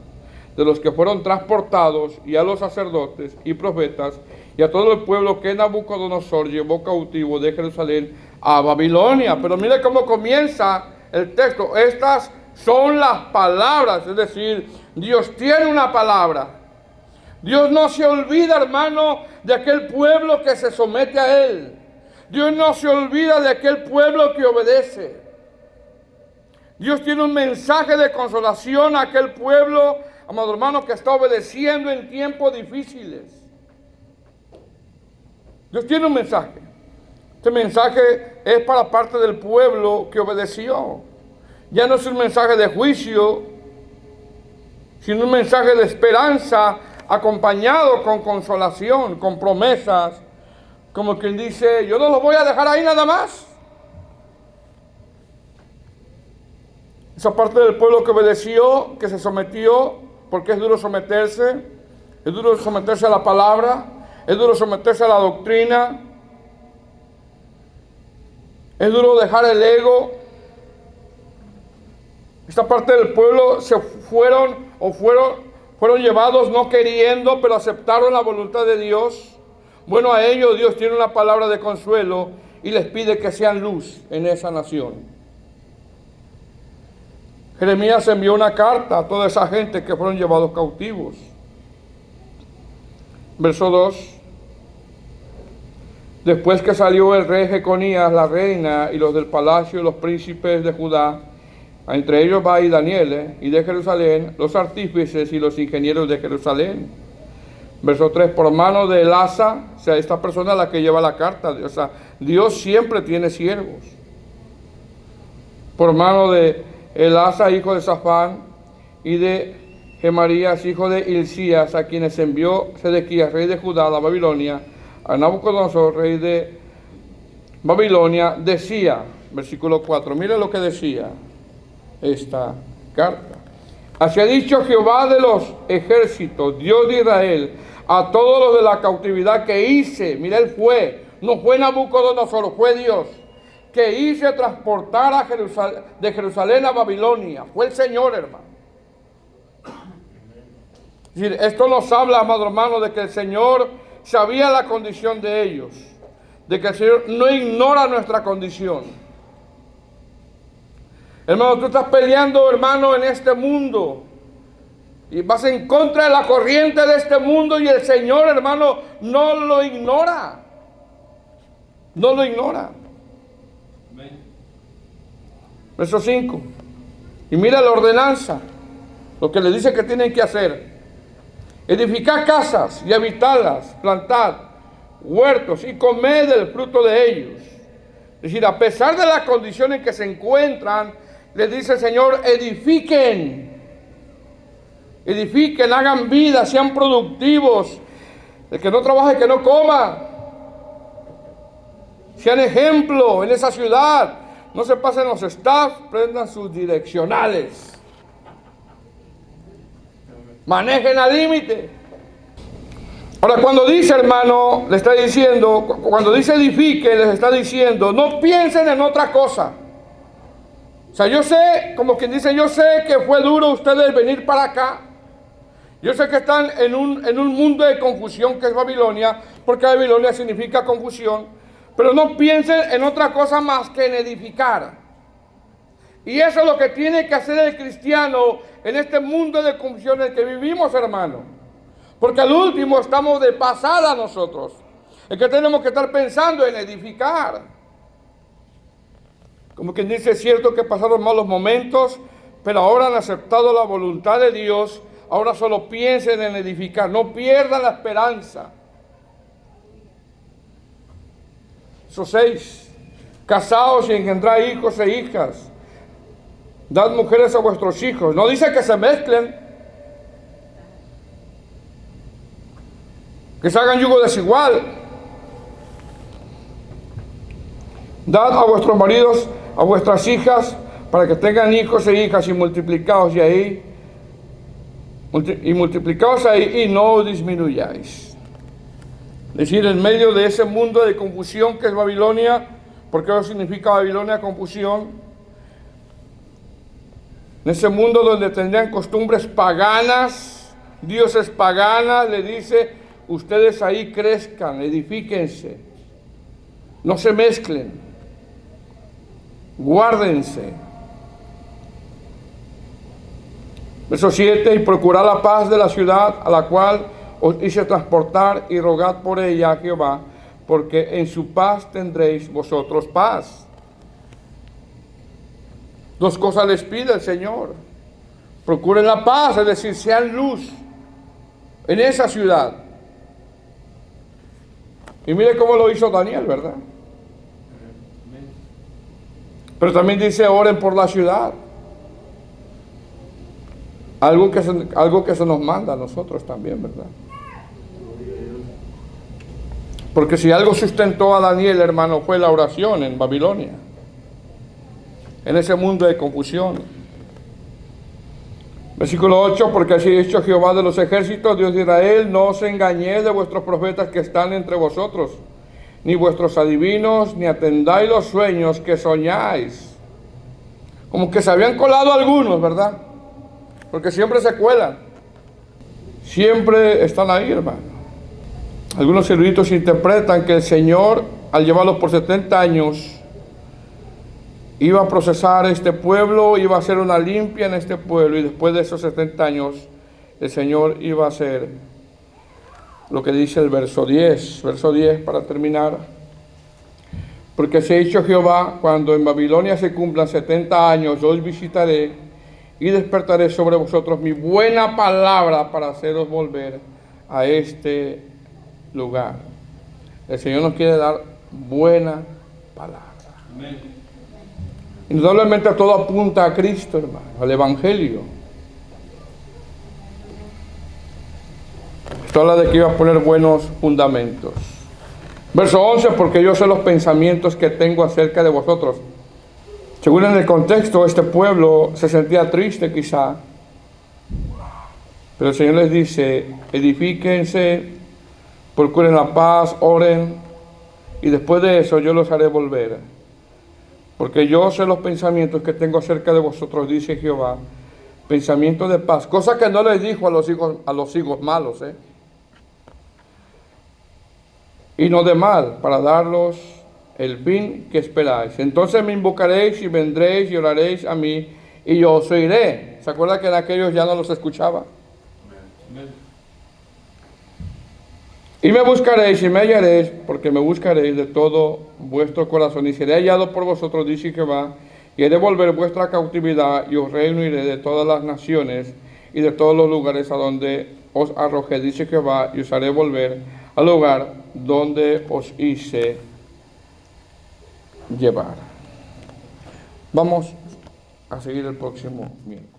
de los que fueron transportados, y a los sacerdotes y profetas, y a todo el pueblo que Nabucodonosor llevó cautivo de Jerusalén a Babilonia. Pero mire cómo comienza el texto. Estas son las palabras, es decir, Dios tiene una palabra. Dios no se olvida, hermano, de aquel pueblo que se somete a Él. Dios no se olvida de aquel pueblo que obedece. Dios tiene un mensaje de consolación a aquel pueblo, amado hermano, que está obedeciendo en tiempos difíciles. Dios tiene un mensaje. Este mensaje es para parte del pueblo que obedeció. Ya no es un mensaje de juicio, sino un mensaje de esperanza acompañado con consolación, con promesas, como quien dice, yo no los voy a dejar ahí nada más. Esa parte del pueblo que obedeció, que se sometió, porque es duro someterse a la palabra, es duro someterse a la doctrina, es duro dejar el ego. Esta parte del pueblo fueron llevados no queriendo, pero aceptaron la voluntad de Dios. Bueno, a ellos Dios tiene una palabra de consuelo y les pide que sean luz en esa nación. Jeremías envió una carta a toda esa gente que fueron llevados cautivos. Verso 2. Después que salió el rey Jeconías, la reina y los del palacio y los príncipes de Judá, entre ellos va y Daniel, y de Jerusalén, los artífices y los ingenieros de Jerusalén. Verso 3, por mano de Elasa, o sea, esta persona es la que lleva la carta, o sea, Dios siempre tiene siervos. Por mano de Elasa, hijo de Safán, y de Gemarías, hijo de Hilcías, a quienes envió Sedequías, rey de Judá, a Babilonia, a Nabucodonosor, rey de Babilonia, decía, versículo 4, mire lo que decía esta carta. Así ha dicho Jehová de los ejércitos, Dios de Israel, a todos los de la cautividad que hice. Mira, él no fue Nabucodonosor, fue Dios, que hice transportar de Jerusalén a Babilonia. Fue el Señor, hermano. Es decir, esto nos habla, amado hermano, de que el Señor sabía la condición de ellos, de que el Señor no ignora nuestra condición. Hermano, tú estás peleando, hermano, en este mundo y vas en contra de la corriente de este mundo, y el Señor, hermano, no lo ignora. No lo ignora. Amén. Verso 5. Y mira la ordenanza, lo que le dice que tienen que hacer: edificar casas y habitarlas, plantad huertos y comed del fruto de ellos. Es decir, a pesar de la condición en que se encuentran, les dice el Señor, edifiquen, hagan vida, sean productivos. El que no trabaje, que no coma. Sean ejemplo en esa ciudad. No se pasen los staffs, prendan sus direccionales. Manejen al límite. Ahora, cuando dice, hermano, le está diciendo, cuando dice edifique, les está diciendo, no piensen en otra cosa. O sea, yo sé, como quien dice, yo sé que fue duro ustedes venir para acá. Yo sé que están en un mundo de confusión que es Babilonia, porque Babilonia significa confusión, pero no piensen en otra cosa más que en edificar. Y eso es lo que tiene que hacer el cristiano en este mundo de confusión en el que vivimos, hermano. Porque al último estamos de pasada nosotros. Es que tenemos que estar pensando en edificar. Como quien dice, es cierto que pasaron malos momentos, pero ahora han aceptado la voluntad de Dios. Ahora solo piensen en edificar, no pierdan la esperanza. Esos 6, casaos y engendrad hijos e hijas. Dad mujeres a vuestros hijos. No dice que se mezclen, que se hagan yugo desigual. Dad a vuestros maridos, a vuestras hijas, para que tengan hijos e hijas y multiplicaos ahí y no disminuyáis. Es decir, en medio de ese mundo de confusión que es Babilonia, porque eso significa Babilonia, confusión. En ese mundo donde tendrían costumbres paganas, dioses paganas, le dice, ustedes ahí crezcan, edifíquense, no se mezclen, guárdense. Verso 7, y procurad la paz de la ciudad a la cual os hice transportar y rogad por ella a Jehová, porque en su paz tendréis vosotros paz. 2 cosas les pide el Señor. Procuren la paz, es decir, sean luz en esa ciudad. Y mire cómo lo hizo Daniel, ¿verdad? Pero también dice, oren por la ciudad. Algo que se nos manda a nosotros también, ¿verdad? Porque si algo sustentó a Daniel, hermano, fue la oración en Babilonia, en ese mundo de confusión. Versículo 8, porque así ha dicho Jehová de los ejércitos, Dios de Israel, no os engañéis de vuestros profetas que están entre vosotros, ni vuestros adivinos, ni atendáis los sueños que soñáis. Como que se habían colado algunos, ¿verdad? Porque siempre se cuelan. Siempre están ahí, hermano. Algunos eruditos interpretan que el Señor, al llevarlos por 70 años, iba a procesar este pueblo, iba a hacer una limpia en este pueblo, y después de esos 70 años, el Señor iba a hacer lo que dice el verso 10. Verso 10 para terminar. Porque se ha dicho Jehová, cuando en Babilonia se cumplan 70 años, yo os visitaré y despertaré sobre vosotros mi buena palabra para haceros volver a este lugar. El Señor nos quiere dar buena palabra. Amén. Indudablemente todo apunta a Cristo, hermano, al Evangelio. Esto habla de que iba a poner buenos fundamentos. Verso 11, porque yo sé los pensamientos que tengo acerca de vosotros. Según en el contexto, este pueblo se sentía triste quizá, pero el Señor les dice, edifíquense, procuren la paz, oren, y después de eso yo los haré volver. Porque yo sé los pensamientos que tengo acerca de vosotros, dice Jehová, pensamientos de paz, cosa que no les dijo a los hijos malos, y no de mal, para darlos el fin que esperáis. Entonces me invocaréis y vendréis y oraréis a mí, y yo os oiré. ¿Se acuerda que en aquellos ya no los escuchaba? Y me buscaréis y me hallaréis, porque me buscaréis de todo vuestro corazón, y seré hallado por vosotros, dice Jehová, y he de volver vuestra cautividad, y os reuniré de todas las naciones y de todos los lugares a donde os arrojé, dice Jehová, y os haré volver al lugar donde os hice llevar. Vamos a seguir el próximo miércoles.